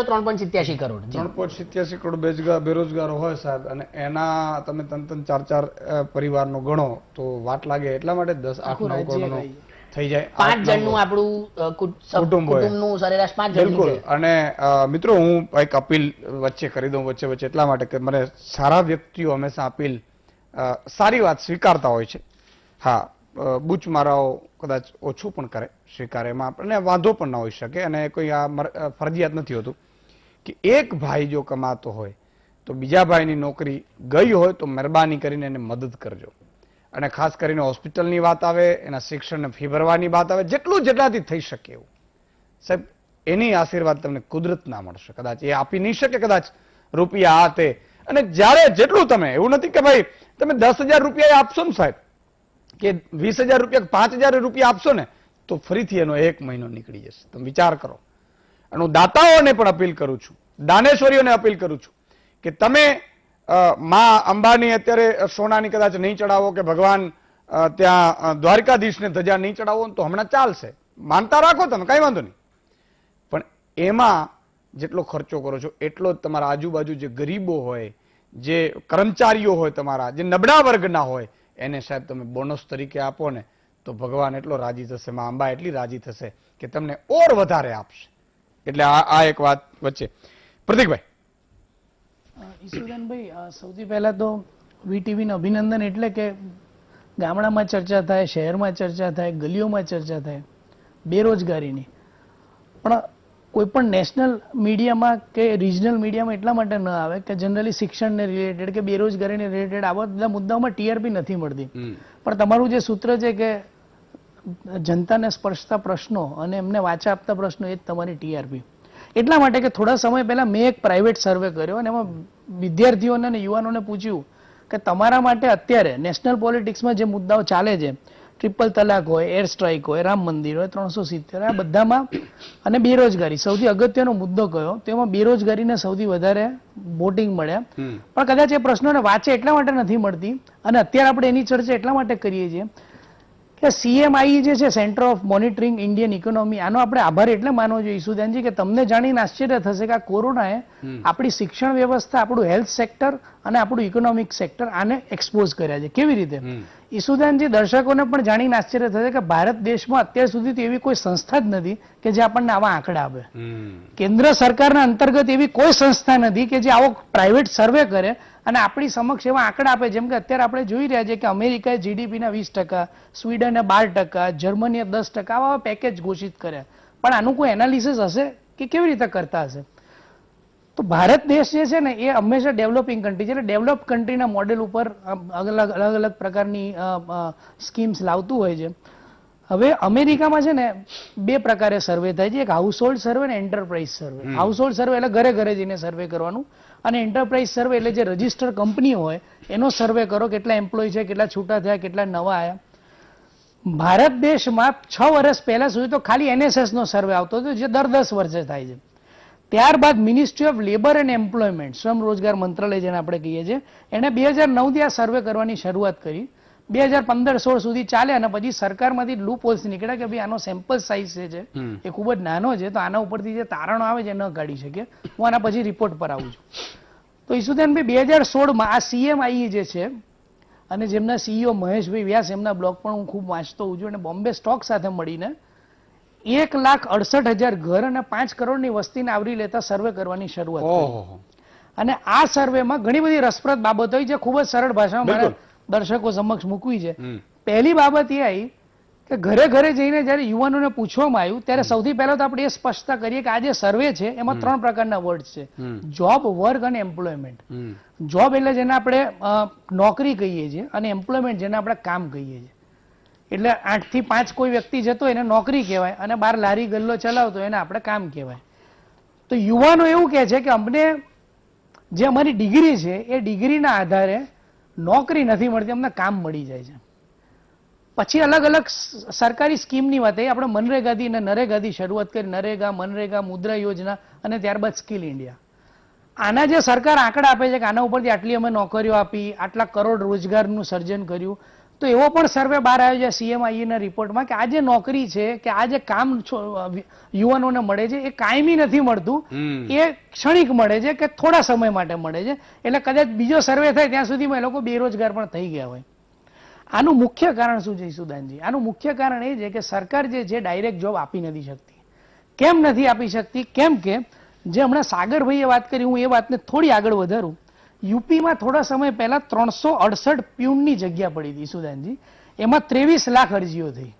3.87 કરોડ. 3.87 કરોડ બેરોજગારો હોય સાહેબ, અને એના તમે 3-4 પરિવારનો ગણો તો વાટ લાગે. એટલા માટે 10-8-9 કરોડનો થઈ જાય. 5 જણનું આપણું કુટુંબનું સરેરાશ 5 જણ. બિલકુલ. અને મિત્રો હું એક અપીલ વચ્ચે કરી દઉં વચ્ચે એટલા માટે કે મને સારા વ્યક્તિઓ હંમેશા અપીલ સારી વાત સ્વીકારતા હોય છે. હા, બૂચ મારાઓ કદાચ ઓછું પણ કરે, સ્વીકારે, એમાં આપણને વાંધો પણ ના હોઈ શકે. અને કોઈ આ ફરજિયાત નથી હોતું કે એક ભાઈ જો કમાતો હોય તો બીજા ભાઈની નોકરી ગઈ હોય તો મહેરબાની કરીને એને મદદ કરજો. અને ખાસ કરીને હોસ્પિટલની વાત આવે, એના શિક્ષણને ફી ભરવાની વાત આવે, જેટલાથી થઈ શકે એવું સાહેબ, એની આશીર્વાદ તમને કુદરત ના મળશે. કદાચ એ આપી નહીં શકે, કદાચ રૂપિયા આ તે. અને જ્યારે જેટલું તમે, એવું નથી કે ભાઈ તમે 10,000 રૂપિયા આપશો ને સાહેબ, કે 20,000 રૂપિયા, 5,000 રૂપિયા આપશો ને તો ફરીથી એનો 1 મહિનો નીકળી જશે. તમે વિચાર કરો. અને હું દાતાઓને પણ અપીલ કરું છું, દાનેશ્વરીઓને અપીલ કરું છું કે તમે માં અંબાની અત્યારે સોનાની કદાચ નહીં ચડાવો કે ભગવાન ત્યાં દ્વારકાધીશને ધજા નહીં ચડાવો તો હમણાં ચાલશે. માનતા રાખો તમે, કઈ વાંધો નહીં. પણ એમાં જેટલો ખર્ચો કરો છો એટલો જ તમારા આજુબાજુ જે ગરીબો હોય, જે કર્મચારીઓ હોય, તમારા જે નબળા વર્ગના હોય, એને સાહેબ તમે બોનસ તરીકે આપો ને તો ભગવાન એટલો રાજી થશે, માં અંબા એટલી રાજી થશે કે તમને ઓર વધારે આપશે. એટલે આ એક વાત વચ્ચે. પ્રતિકભાઈ. ઈશુદાનભાઈ, સૌથી પહેલા તો વીટીવીને અભિનંદન. એટલે કે ગામડામાં ચર્ચા થાય, શહેરમાં ચર્ચા થાય, ગલીઓમાં ચર્ચા થાય બેરોજગારીની, પણ કોઈ પણ નેશનલ મીડિયામાં કે રિજનલ મીડિયામાં એટલા માટે ન આવે કે જનરલી શિક્ષણને રિલેટેડ કે બેરોજગારીને રિલેટેડ આવા બધા મુદ્દાઓમાં ટીઆરપી નથી મળતી. પણ તમારું જે સૂત્ર છે કે જનતાને સ્પર્શતા પ્રશ્નો અને એમને વાચા આપતા પ્રશ્નો એ જ તમારી ટીઆરપી. એટલા માટે કે થોડા સમય પહેલા મેં એક પ્રાઇવેટ સર્વે કર્યો અને એમાં વિદ્યાર્થીઓને અને યુવાનોને પૂછ્યું કે તમારા માટે અત્યારે નેશનલ પોલિટિક્સમાં જે મુદ્દાઓ ચાલે છે, ટ્રિપલ તલાક હોય, એર સ્ટ્રાઇક હોય, રામ મંદિર હોય, 370, આ બધામાં, અને બેરોજગારી સૌથી અગત્યનો મુદ્દો કયો, તેમાં બેરોજગારીને સૌથી વધારે વોટિંગ મળ્યા. પણ કદાચ એ પ્રશ્નોને વાંચે એટલા માટે નથી મળતી, અને અત્યારે આપણે એની ચર્ચા એટલા માટે કરીએ છીએ કે CMI જે છે centre of monitoring Indian economy, આનો આપણે આભાર એટલે માનવો જોઈએ ઈસુદાનજી કે તમને જાણીને આશ્ચર્ય થશે કે આ કોરોનાએ આપણી શિક્ષણ વ્યવસ્થા, આપણું હેલ્થ સેક્ટર અને આપણું ઇકોનોમિક સેક્ટર આને એક્સપોઝ કર્યા છે. કેવી રીતે? ઈસુદાનજી, દર્શકોને પણ જાણીને આશ્ચર્ય થશે કે ભારત દેશમાં અત્યાર સુધી તો એવી કોઈ સંસ્થા જ નથી કે જે આપણને આવા આંકડા આપે. કેન્દ્ર સરકારના અંતર્ગત એવી કોઈ સંસ્થા નથી કે જે આવો પ્રાઇવેટ સર્વે કરે અને આપણી સમક્ષ એવા આંકડા આપે. જેમ કે અત્યારે આપણે જોઈ રહ્યા છીએ કે અમેરિકાએ જીડીપીના 20%, સ્વીડને 12%, જર્મનીએ 10% આવા પેકેજ ઘોષિત કર્યા. પણ આનું કોઈ એનાલિસિસ હશે કે કેવી રીતે કરતા હશે? તો ભારત દેશ જે છે ને એ હંમેશા ડેવલપિંગ કન્ટ્રી છે, એટલે ડેવલપ કન્ટ્રીના મોડેલ ઉપર અલગ અલગ પ્રકારની સ્કીમ્સ લાવતું હોય છે. હવે અમેરિકામાં છે ને બે પ્રકારે સર્વે થાય છે, એક હાઉસ હોલ્ડ સર્વે અને એન્ટરપ્રાઇઝ સર્વે. હાઉસ હોલ્ડ સર્વે એટલે ઘરે ઘરે જઈને સર્વે કરવાનું, અને એન્ટરપ્રાઇઝ સર્વે એટલે જે રજિસ્ટર્ડ કંપની હોય એનો સર્વે કરો, કેટલા એમ્પ્લોય છે, કેટલા છૂટા થયા, કેટલા નવા આવ્યા. ભારત દેશમાં 6 વર્ષ પહેલા સુધી તો ખાલી NSS નો સર્વે આવતો હતો, જે દર 10 વર્ષે થાય છે. ત્યારબાદ ministry of labour and employment, શ્રમ રોજગાર મંત્રાલય જેને આપણે કહીએ છીએ, એણે 2009 થી આ સર્વે કરવાની શરૂઆત કરી. 2015-16 સુધી ચાલે અને પછી સરકારમાંથી લૂપ હોલ્સ નીકળ્યા કે ભાઈ આનો સેમ્પલ સાઇઝ છે એ ખૂબ જ નાનો છે, તો આના ઉપરથી જે તારણો આવે છે ન કાઢી શકે. હું આના પછી રિપોર્ટ પર આવું છું. તો ઈસુદાનભાઈ 2016માં આ CMI જે છે અને જેમના CEO મહેશભાઈ વ્યાસ, એમના બ્લોગ પણ હું ખૂબ વાંચતો હોઉં છું, અને બોમ્બે સ્ટોક સાથે મળીને 1,68,000 ઘર અને 5 કરોડની વસ્તીને આવરી લેતા સર્વે કરવાની શરૂઆત કરી. અને આ સર્વેમાં ઘણી બધી રસપ્રદ બાબતો હોય જે ખૂબ જ સરળ ભાષામાં મારા દર્શકો સમક્ષ મૂકવી છે. પહેલી બાબત એ આવી કે ઘરે ઘરે જઈને જ્યારે યુવાનોને પૂછવામાં આવ્યું ત્યારે સૌથી પહેલા તો આપણે એ સ્પષ્ટતા કરીએ કે આ જે સર્વે છે એમાં 3 પ્રકારના વર્ડ છે: જોબ, વર્ક અને એમ્પ્લોયમેન્ટ. જોબ એટલે જેને આપણે નોકરી કહીએ છીએ, અને એમ્પ્લોયમેન્ટ જેને આપણે કામ કહીએ છીએ. એટલે 8 થી 5 કોઈ વ્યક્તિ જતો એને નોકરી કહેવાય, અને 12 લારી ગલ્લો ચલાવતો એને આપણે કામ કહેવાય. તો યુવાનો એવું કહે છે કે અમને જે અમારી ડિગ્રી છે એ ડિગ્રીના આધારે નોકરી નથી મળતી, અમને કામ મળી જાય છે. પછી અલગ અલગ સરકારી સ્કીમની વાત થઈ. આપણે મનરેગાથી અને નરેગાથી શરૂઆત કરી. નરેગા, મનરેગા, મુદ્રા યોજના અને ત્યારબાદ સ્કિલ ઇન્ડિયા. આના જે સરકાર આંકડા આપે છે કે આના ઉપરથી આટલી અમે નોકરીઓ આપી, આટલા કરોડ રોજગારનું સર્જન કર્યું, તો એવો પણ સર્વે બહાર આવ્યો છે CMI ના રિપોર્ટમાં કે આ જે નોકરી છે કે આ જે કામ યુવાનોને મળે છે એ કાયમી નથી મળતું, એ ક્ષણિક મળે છે કે થોડા સમય માટે મળે છે. એટલે કદાચ બીજો સર્વે થાય ત્યાં સુધીમાં એ લોકો બેરોજગાર પણ થઈ ગયા હોય. આનું મુખ્ય કારણ શું છે ઈસુદાનજી? આનું મુખ્ય કારણ એ છે કે સરકાર જે છે ડાયરેક્ટ જોબ આપી નથી શકતી. કેમ નથી આપી શકતી? કેમ કે જે હમણાં સાગરભાઈએ વાત કરી, હું એ વાતને થોડી આગળ વધારું. યુપીમાં થોડા સમય પહેલા 368 પ્યુનની જગ્યા પડી હતી ઈસુદાનજી. એમાં 23 લાખ અરજીઓ થઈ.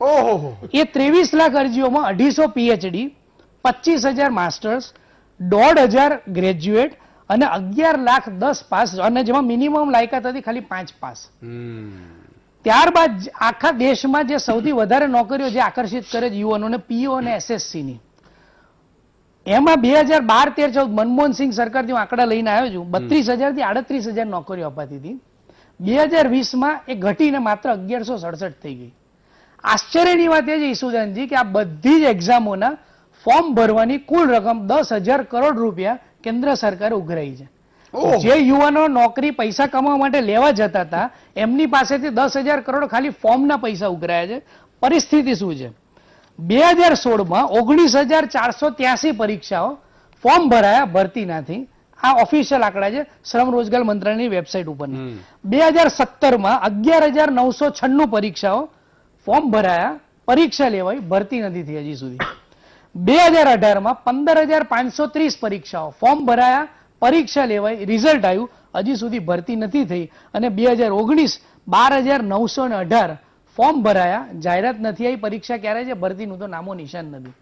એ 23 લાખ અરજીઓમાં 250 PhD, 25,000 માસ્ટર્સ, 1,500 ગ્રેજ્યુએટ અને 11 લાખ 10 પાસ, અને જેમાં મિનિમમ લાયકાત હતી ખાલી 5 પાસ. ત્યારબાદ આખા દેશમાં જે સૌથી વધારે નોકરીઓ જે આકર્ષિત કરે છે યુવાનોને, PO અને SSC ની, એમાં 2012-13-14 મનમોહનસિંહ સરકારથી આંકડા લઈને આવ્યો છું, 32,000 થી 38,000 નોકરીઓ અપાતી હતી. 2020માં એ ઘટીને માત્ર 1,167 થઈ ગઈ. આશ્ચર્યની વાત એ છે ઈસુદાનજી કે આ બધી જ એક્ઝામોના ફોર્મ ભરવાની કુલ રકમ 10,000 કરોડ રૂપિયા કેન્દ્ર સરકારે ઉઘરાઈ છે. જે યુવાનો નોકરી પૈસા કમાવા માટે લેવા જતા હતા એમની પાસેથી 10,000 કરોડ ખાલી ફોર્મના પૈસા ઉઘરાયા છે. પરિસ્થિતિ શું છે? 2016માં 19,483 પરીક્ષાઓ ફોર્મ ભરાયા, ભરતી નથી. આ ઓફિશિયલ આંકડા છે શ્રમ રોજગાર મંત્રાલયની વેબસાઇટ ઉપરના. 2017માં 11,996 પરીક્ષાઓ ફોર્મ ભરાયા, પરીક્ષા લેવાઈ, ભરતી નથી થઈ હજી સુધી. 2018માં 15,530 પરીક્ષાઓ ફોર્મ ભરાયા, પરીક્ષા લેવાઈ, રિઝલ્ટ આવ્યું, હજી સુધી ભરતી નથી થઈ. અને 2019 12,918 ફોર્મ ભરાયા, જાહેરાત નથી આવી, પરીક્ષા ક્યારે છે, ભરતીનું તો નામો નિશાન નથી.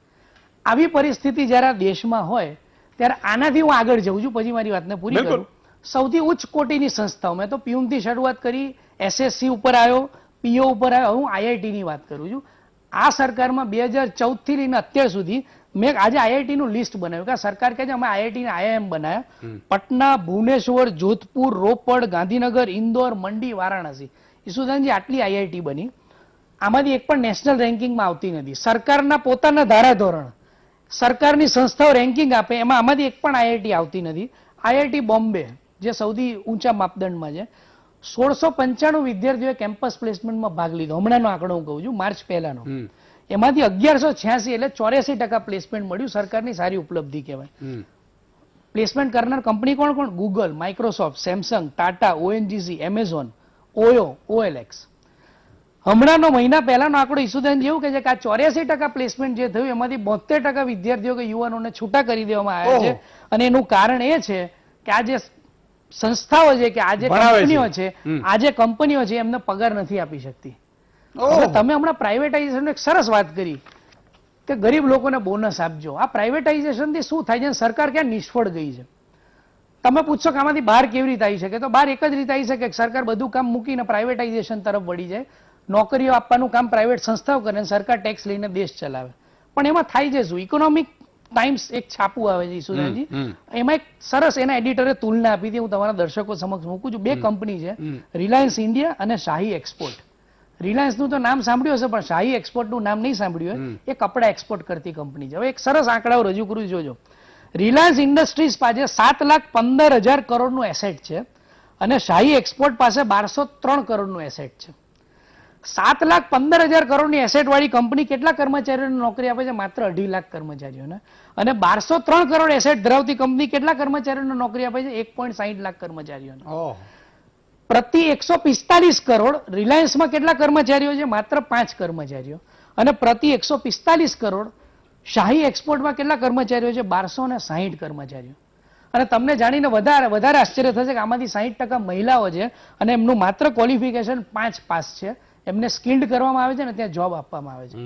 આવી પરિસ્થિતિ જ્યારે દેશમાં હોય ત્યારે આનાથી હું આગળ જઉં છું, પછી મારી વાતને પૂરી કરું. સૌથી ઉચ્ચ કોટીની સંસ્થાઓ, મેં તો પ્યુનથી શરૂઆત કરી, SSC ઉપર આવ્યો, PO ઉપર આવ્યો, હું IIT ની વાત કરું છું. આ સરકારમાં 2014 થી લઈને અત્યાર સુધી મેં આજે IIT નું લિસ્ટ બનાવ્યું કે સરકાર કહે છે અમે IIT ને IIM બનાવ્યા. પટના, ભુવનેશ્વર, જોધપુર, રોપડ, ગાંધીનગર, ઇન્દોર, મંડી, વારાણસી. ઈસુદાનજી આટલી IIT બની. આમાંથી એક પણ નેશનલ રેન્કિંગમાં આવતી નથી. સરકારના પોતાના ધારાધોરણ, સરકારની સંસ્થાઓ રેન્કિંગ આપે એમાં આમાંથી એક પણ IIT આવતી નથી. IIT બોમ્બે જે સૌથી ઊંચા માપદંડમાં છે, 1695 વિદ્યાર્થીઓએ કેમ્પસ પ્લેસમેન્ટમાં ભાગ લીધો. હમણાંનો આંકડો હું કહું છું, માર્ચ પહેલાનો. એમાંથી 1186 એટલે 84% પ્લેસમેન્ટ મળ્યું. સરકારની સારી ઉપલબ્ધિ કહેવાય. પ્લેસમેન્ટ કરનાર કંપની કોણ કોણ? Google, Microsoft, Samsung, Tata, ONGC, Amazon, OYO, OLX. હમણાંનો મહિના પહેલાનો આંકડો ઈસુદાન જેવું કે છે કે આ 84% પ્લેસમેન્ટ જે થયું એમાંથી 72% વિદ્યાર્થીઓ કે યુવાનોને છૂટા કરી દેવામાં આવ્યા છે. અને એનું કારણ એ છે કે આ જે સંસ્થાઓ છે કે આ જે કંપનીઓ છે એમને પગાર નથી આપી શકતી. હવે તમે હમણાં પ્રાઇવેટાઇઝેશન એક સરસ વાત કરી કે ગરીબ લોકોને બોનસ આપજો. આ પ્રાઇવેટાઇઝેશન થી શું થાય છે? સરકાર ક્યાં નિષ્ફળ ગઈ છે? તમે પૂછશો કે આમાંથી બહાર કેવી રીતે આવી શકે, તો બહાર એક જ રીતે આવી શકે કે સરકાર બધું કામ મૂકીને પ્રાઇવેટાઇઝેશન તરફ વળી જાય, નોકરીઓ આપવાનું કામ પ્રાઇવેટ સંસ્થાઓ કરે, સરકાર ટેક્સ લઈને દેશ ચલાવે. પણ એમાં થાય છે શું? ઇકોનોમિક ટાઈમ્સ એક છાપું આવે છે ઈસુદાનજી, એમાં એક સરસ એના એડિટરે તુલના આપી હતી, હું તમારા દર્શકો સમક્ષ મૂકું છું. બે કંપની છે, રિલાયન્સ ઇન્ડિયા અને શાહી એક્સપોર્ટ. રિલાયન્સનું તો નામ સાંભળ્યું હશે પણ શાહી એક્સપોર્ટનું નામ નહીં સાંભળ્યું હોય. એ કપડા એક્સપોર્ટ કરતી કંપની છે. હવે એક સરસ આંકડાઓ રજૂ કરું જોજો. રિલાયન્સ ઇન્ડસ્ટ્રીઝ પાસે 7,15,000 કરોડનું એસેટ છે અને શાહી એક્સપોર્ટ પાસે 1203 કરોડનું એસેટ છે. 7,15,000 કરોડની એસેટ વાળી કંપની કેટલા કર્મચારીઓને નોકરી આપે છે? માત્ર 2.5 લાખ કર્મચારીઓને. અને 1203 કરોડ એસેટ ધરાવતી કંપની કેટલા કર્મચારીઓને નોકરી આપે છે? 1.60 લાખ કર્મચારીઓને. પ્રતિ 145 કરોડ રિલાયન્સમાં કેટલા કર્મચારીઓ છે? માત્ર 5 કર્મચારીઓ. અને પ્રતિ 145 કરોડ શાહી એક્સપોર્ટમાં કેટલા કર્મચારીઓ છે? 1260 કર્મચારીઓ. અને તમને જાણીને વધારે આશ્ચર્ય થશે કે આમાંથી 60% મહિલાઓ છે અને એમનું માત્ર ક્વોલિફિકેશન 5 પાસ છે. એમને સ્કિલ્ડ કરવામાં આવે છે ને ત્યાં જોબ આપવામાં આવે છે.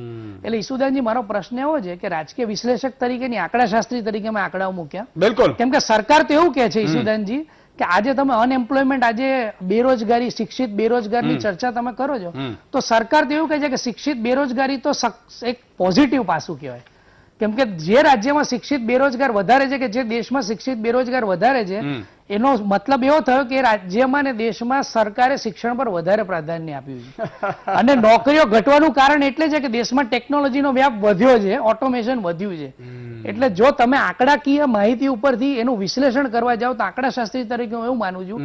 એટલે ઈસુદાનજી, મારો પ્રશ્ન એવો છે કે રાજકીય વિશ્લેષક તરીકેની આંકડાશાસ્ત્રી તરીકે મેં આંકડાઓ મૂક્યા. બિલકુલ. કેમ કે સરકાર તો એવું કહે છે ઈસુદાનજી કે આજે તમે અનએમ્પ્લોયમેન્ટ, આજે બેરોજગારી, શિક્ષિત બેરોજગારની ચર્ચા તમે કરો છો, તો સરકાર તો એવું કહે છે કે શિક્ષિત બેરોજગારી તો એક પોઝિટિવ પાસું કહેવાય. કેમ કે જે રાજ્યમાં શિક્ષિત બેરોજગાર વધારે છે, કે જે દેશમાં શિક્ષિત બેરોજગાર વધારે છે, એનો મતલબ એવો થયો કે રાજ્યમાં ને દેશમાં સરકારે શિક્ષણ પર વધારે પ્રાધાન્ય આપ્યું છે. અને નોકરીઓ ઘટવાનું કારણ એટલે છે કે દેશમાં ટેકનોલોજીનો વ્યાપ વધ્યો છે, ઓટોમેશન વધ્યું છે. એટલે જો તમે આંકડાકીય માહિતી ઉપરથી એનું વિશ્લેષણ કરવા જાઓ તો આંકડાશાસ્ત્રી તરીકે હું એવું માનું છું,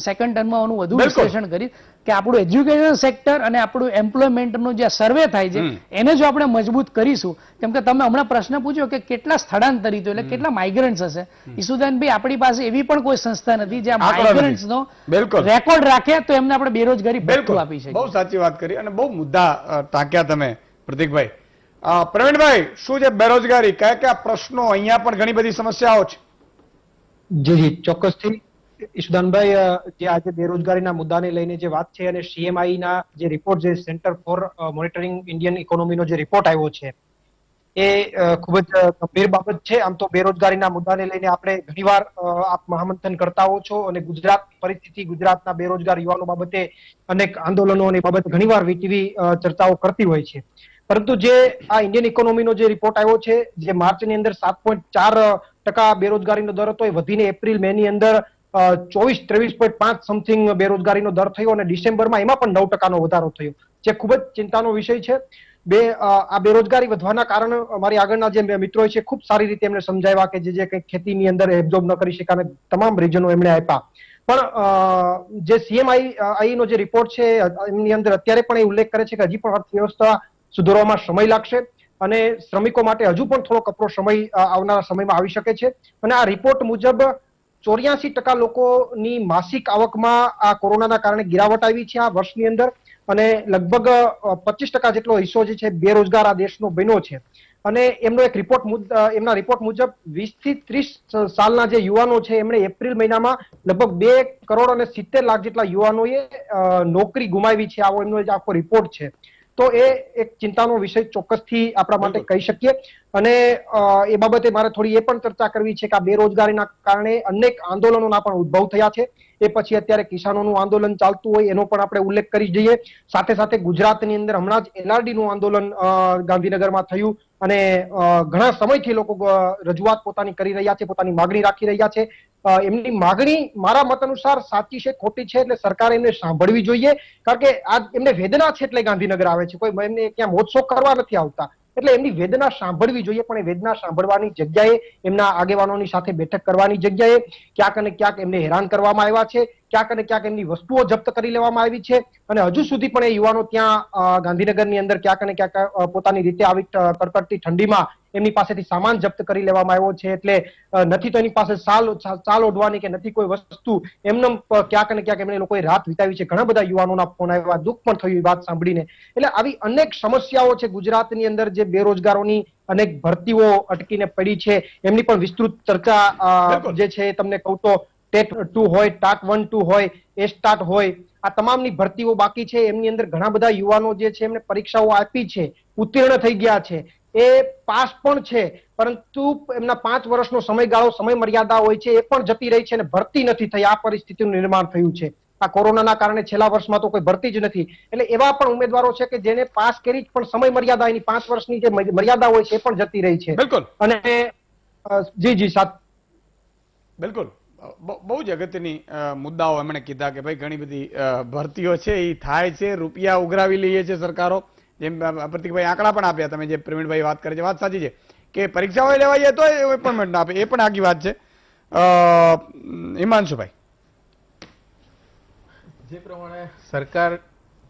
સેકન્ડ ટર્મમાં હું વધુ વિશ્લેષણ કરીશ કે આપણું એજ્યુકેશન સેક્ટર અને આપણું એમ્પ્લોયમેન્ટનું જે સર્વે થાય છે એને જો આપણે મજબૂત કરીશું, કેમ કે તમે હમણાં પ્રશ્ન પૂછ્યો કે કેટલા સ્થળાંતરિતો એટલે કેટલા માઇગ્રન્ટ્સ હશે, ઈસુદાનભાઈ આપણી પાસે એવી પણ કોઈ સંસ્થા નથી જે આ માઇગ્રન્ટ્સનો રેકોર્ડ રાખે તો એમને આપણે બેરોજગારી ભથ્થું આપી શકીએ. બહુ સાચી વાત કરી અને બહુ મુદ્દા ટાંક્યા તમે પ્રતીકભાઈ. પ્રવીણભાઈ, શું છે બેરોજગારી? કયા કયા પ્રશ્નો? અહીંયા પણ ઘણી બધી સમસ્યાઓ છે. જી ચોક્કસથી ઈશુદાનભાઈ, જે આજે બેરોજગારીના મુદ્દાને લઈને જે વાત છે અને સીએમઆઈ ના જે રિપોર્ટ, જે સેન્ટર ફોર મોનિટરિંગ ઇન્ડિયન ઇકોનોમીનો જે રિપોર્ટ આવ્યો છે એ ખૂબ જ ગંભીર બાબત છે. આમ તો બેરોજગારીના મુદ્દાને લઈને આપણે ઘણીવાર આપ મહામંથન કરતા હો છો અને ગુજરાત પરિસ્થિતિ, ગુજરાતના બેરોજગાર યુવાનો બાબતે અનેક આંદોલનો અને બાબતે ઘણીવાર વીટીવી ચર્ચાઓ કરતી હોય છે. પરંતુ જે આ ઇન્ડિયન ઇકોનોમીનો જે રિપોર્ટ આવ્યો છે, જે માર્ચની અંદર 7.4% બેરોજગારીનો દર હતો, એ વધીને એપ્રિલ મે ની અંદર 23.5 સમથિંગ બેરોજગારીનો દર થયો અને ડિસેમ્બરમાં એમાં પણ 9% વધારો થયો, જે ખૂબ જ ચિંતાનો વિષય છે. આ બેરોજગારી વધવાના કારણ અમારી આગળના જે મિત્રો છે ખૂબ સારી રીતે એમને સમજાવ્યા કે જે કંઈક ખેતીની અંદર એબ્ઝોર્બ ન કરી શકાય, તમામ રીઝનો એમણે આપ્યા. પણ જે સીએમઆઈ નો જે રિપોર્ટ છે એમની અંદર અત્યારે પણ એ ઉલ્લેખ કરે છે કે હજી પણ અર્થવ્યવસ્થા સુધારવામાં સમય લાગશે અને શ્રમિકો માટે હજુ પણ થોડો કપરો સમય આવનારા સમયમાં આવી શકે છે. અને આ રિપોર્ટ મુજબ 84% લોકોની માસિક આવકમાં આ કોરોનાના કારણે ગિરાવટ આવી છે આ વર્ષની અંદર અને લગભગ 25% જેટલો હિસ્સો જે છે બેરોજગાર આ દેશનો બન્યો છે. અને એમનો એક રિપોર્ટ એમના રિપોર્ટ મુજબ 20 થી 30 સાલના જે યુવાનો છે એમણે એપ્રિલ મહિનામાં લગભગ 2 કરોડ અને 70 લાખ જેટલા યુવાનોએ નોકરી ગુમાવી છે. આવો એમનો આખો રિપોર્ટ છે. તો એ એક ચિંતાનો વિષય ચોક્કસથી આપણા માટે કહી શકીએ. અને એ બાબતે મારે થોડી એ પણ ચર્ચા કરવી છે કે આ બેરોજગારીના કારણે અનેક આંદોલનોના પણ ઉદ્ભવ થયા છે. એ પછી અત્યારે કિસાનોનું આંદોલન ચાલતું હોય એનો પણ આપણે ઉલ્લેખ કરી જઈએ. સાથે સાથે ગુજરાતની અંદર હમણાં જ એલઆરડી નું આંદોલન ગાંધીનગરમાં થયું અને ઘણા સમયથી લોકો રજૂઆત પોતાની કરી રહ્યા છે, પોતાની માગણી રાખી રહ્યા છે. એમની માગણી મારા મત અનુસાર સાચી છે, ખોટી છે, એટલે સરકારે એમને સાંભળવી જોઈએ. કારણ કે આ એમને વેદના છે એટલે ગાંધીનગર આવે છે, કોઈ એમને ક્યાં મોજશોખ કરવા નથી આવતા. એટલે એમની વેદના સાંભળવી જોઈએ, પણ એ વેદના સાંભળવાની જગ્યાએ એમના આગેવાનોની સાથે બેઠક કરવાની જગ્યાએ ક્યાંક અને ક્યાંક એમને હેરાન કરવામાં આવ્યા છે. ક્યાંક અને ક્યાંક એમની વસ્તુઓ જપ્ત કરી લેવામાં આવી છે અને હજુ સુધી પણ એ યુવાનો ત્યાં ગાંધીનગરની અંદર ક્યાંક અને ક્યાંક પોતાની રીતે આવી કડકડતી ઠંડીમાં એમની પાસેથી સામાન જપ્ત કરી લેવામાં આવ્યો છે. એટલે નથી તો એની પાસે ચાલ ઓઢવાની કે નથી કોઈ વસ્તુ, એમને ક્યાંક અને ક્યાંક એમણે લોકોએ રાત વિતાવી છે. ઘણા બધા યુવાનોના ફોન આવ્યા, દુઃખ પણ થયું એ વાત સાંભળીને. એટલે આવી અનેક સમસ્યાઓ છે ગુજરાતની અંદર, જે બેરોજગારોની અનેક ભરતીઓ અટકીને પડી છે, એમની પણ વિસ્તૃત ચર્ચા જે છે તમને કહું તો ટેટ 2 હોય, ટાટ 1-2 હોય, એસ્ટાટ હોય, આ તમામની ભરતીઓ બાકી છે. એમની અંદર ઘણા બધા યુવાનો જે છે એમને પરીક્ષાઓ આપી છે, ઉત્તીર્ણ થઈ ગયા છે, એ પાસ પણ છે, પરંતુ એમના 5 વર્ષનો સમયગાળો, સમય મર્યાદા હોય છે, એ પણ જતી રહી છે અને ભરતી નથી થઈ. આ પરિસ્થિતિનું નિર્માણ થયું છે. આ કોરોનાના કારણે છેલ્લા વર્ષમાં તો કોઈ ભરતી જ નથી. એટલે એવા પણ ઉમેદવારો છે કે જેને પાસ કરી પણ સમય મર્યાદા, એની 5 વર્ષની જે મર્યાદા હોય છે એ પણ જતી રહી છે. બિલકુલ. અને જી બિલકુલ, બહુ જ અગત્યની મુદ્દાઓ એમણે કીધા કે ભાઈ ઘણી બધી ભરતીઓ છે એ થાય છે, રૂપિયા ઉઘરાવી લઈએ છે સરકારો. જેમ પ્રતિકભાઈ આંકડા પણ આપ્યા, તમે જે પ્રવીણભાઈ વાત કરે છે વાત સાચી છે કે પરીક્ષાઓ લેવાઈએ તો એપોઇન્ટમેન્ટ ના આપે, એ પણ આગી વાત છે. હિમાંશુભાઈ, જે પ્રમાણે સરકાર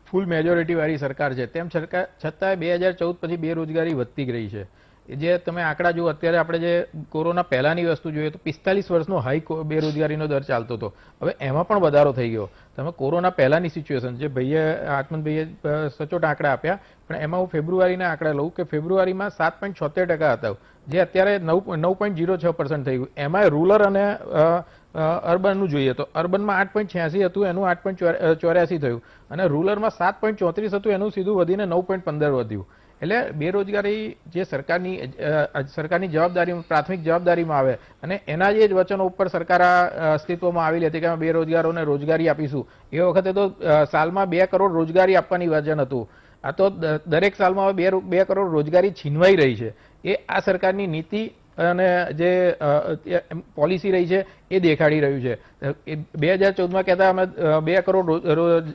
ફૂલ મેજોરિટી વાળી સરકાર છે, તેમ છતાંય 2014 પછી બેરોજગારી વધતી ગઈ છે. જે તમે આંકડા જુઓ, અત્યારે આપણે જે કોરોના પહેલાની વસ્તુ જોઈએ તો 45 વર્ષનો હાઈ બેરોજગારીનો દર ચાલતો હતો. હવે એમાં પણ વધારો થઈ ગયો. તમે કોરોના પહેલાની સિચ્યુએશન, જે આત્મનભાઈએ સચોટ આંકડા આપ્યા, પણ એમાં હું ફેબ્રુઆરીના આંકડા લઉં કે ફેબ્રુઆરીમાં 7.76% હતા, જે અત્યારે 9.06% થઈ ગયું. એમાં રૂરલ અને અર્બનનું જોઈએ તો અર્બનમાં 8.86 હતું, એનું 8.84 થયું, અને રૂરલમાં 7.34 હતું, એનું સીધું વધીને 9.15 વધ્યું. એટલે બેરોજગારી જે સરકારની જવાબદારી, પ્રાથમિક જવાબદારીમાં આવે, અને એના જે વચનો ઉપર સરકાર અસ્તિત્વમાં આવેલી હતી કે અમે બેરોજગારોને રોજગારી આપીશું, એ વખતે તો સાલમાં 2 કરોડ રોજગારી આપવાની વચન હતું. આ તો દરેક સાલમાં 2 કરોડ રોજગારી છીનવાઈ રહી છે. એ આ સરકારની નીતિ અને જે પોલિસી રહી છે એ દેખાડી રહ્યું છે. 2014માં કહેતા અમે 2 કરોડ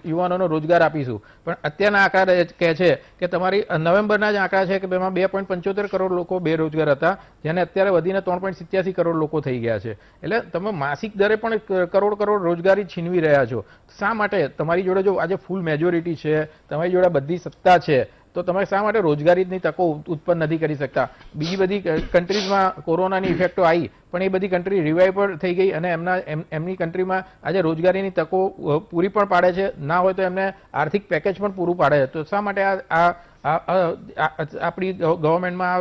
યુવાનોનો રોજગાર આપીશું, પણ અત્યારના આંકડા કહે છે કે તમારી નવેમ્બરના જ આંકડા છે કે એમાં 2.75 કરોડ લોકો બેરોજગાર હતા, જેને અત્યારે વધીને 3.87 કરોડ લોકો થઈ ગયા છે. એટલે તમે માસિક દરે પણ કરોડ રોજગારી છીનવી રહ્યા છો. શા માટે? તમારી જોડે જો આજે ફૂલ મેજોરિટી છે, તમારી જોડે બધી સત્તા છે, તો તમે શા માટે રોજગારીની તકો ઉત્પન્ન નથી કરી શકતા? બીજી બધી કન્ટ્રીઝમાં કોરોનાની ઇફેક્ટો આવી, પણ એ બધી કન્ટ્રી રિવાઇવ પણ થઈ ગઈ અને એમની કન્ટ્રીમાં આજે રોજગારીની તકો પૂરી પણ પાડે છે, ના હોય તો એમને આર્થિક પેકેજ પણ પૂરું પાડે છે. તો શા માટે આપણી ગવર્મેન્ટમાં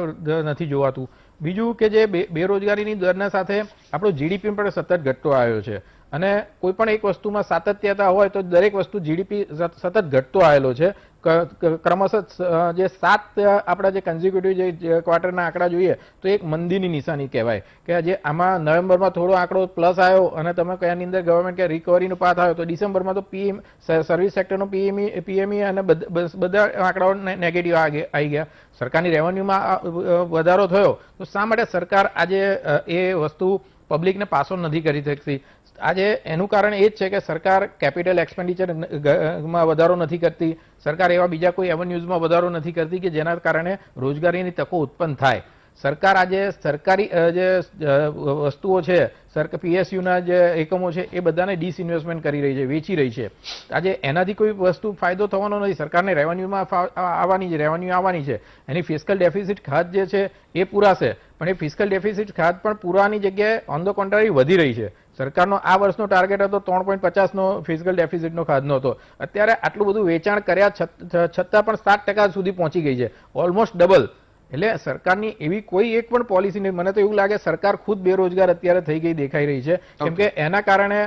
નથી જોવાતું? બીજું કે જે બેરોજગારીની દરના સાથે આપણો જીડીપી પણ સતત ઘટતો આવ્યો છે, અને કોઈ પણ એક વસ્તુમાં સાતત્યતા હોય તો દરેક વસ્તુ જીડીપી સતત ઘટતો આવેલો છે. ક્રમશઃ જે 7 આપણા જે કન્ઝિક્યુટિવ જે ક્વાર્ટરના આંકડા જોઈએ તો એક મંદીની નિશાની કહેવાય કે જે આમાં નવેમ્બરમાં થોડો આંકડો પ્લસ આવ્યો, અને તમે એની અંદર ગવર્મેન્ટ કે રિકવરીનો પાથ આવ્યો, તો ડિસેમ્બરમાં તો સર્વિસ સેક્ટરનો પીએમઈ અને બધા આંકડાઓ નેગેટિવ આવી ગયા. સરકારની રેવન્યુમાં વધારો થયો, તો શા માટે સરકાર આજે એ વસ્તુ પબ્લિકને પાસ ઓન નથી કરી શકતી? આજે એનું કારણ એ જ છે કે સરકાર કેપિટલ એક્સપેન્ડિચરમાં વધારો નથી કરતી, સરકાર એવા બીજા કોઈ એવન્યુઝમાં વધારો નથી કરતી કે જેના કારણે રોજગારીની તકો ઉત્પન્ન થાય. સરકાર આજે સરકારી જે વસ્તુઓ છે, પીએસયુના જે એકમો છે, એ બધાને ડિસઇન્વેસ્ટમેન્ટ કરી રહી છે, વેચી રહી છે. આજે એનાથી કોઈ વસ્તુ ફાયદો થવાનો નથી. સરકારને રેવન્યુમાં આવવાની છે, એની ફિસ્કલ ડેફિસિટ ખાત જે છે એ પૂરાશે, પણ એ ફિસ્કલ ડેફિસિટ ખાત પણ પૂરાની જગ્યાએ ઓન ધ કોન્ટ્રારી વધી રહી છે. સરકારનો આ વર્ષનો ટાર્ગેટ હતો 3.50નો ફિસ્કલ ડેફિસિટનો ખાધનો હતો. અત્યારે આટલું બધું વેચાણ કર્યા છતાં પણ 7% સુધી પહોંચી ગઈ છે, ઓલમોસ્ટ ડબલ. એટલે સરકારની એવી કોઈ એક પણ પોલિસી નહીં. મને તો એવું લાગે સરકાર ખુદ બેરોજગાર અત્યારે થઈ ગઈ દેખાઈ રહી છે, કેમ કે એના કારણે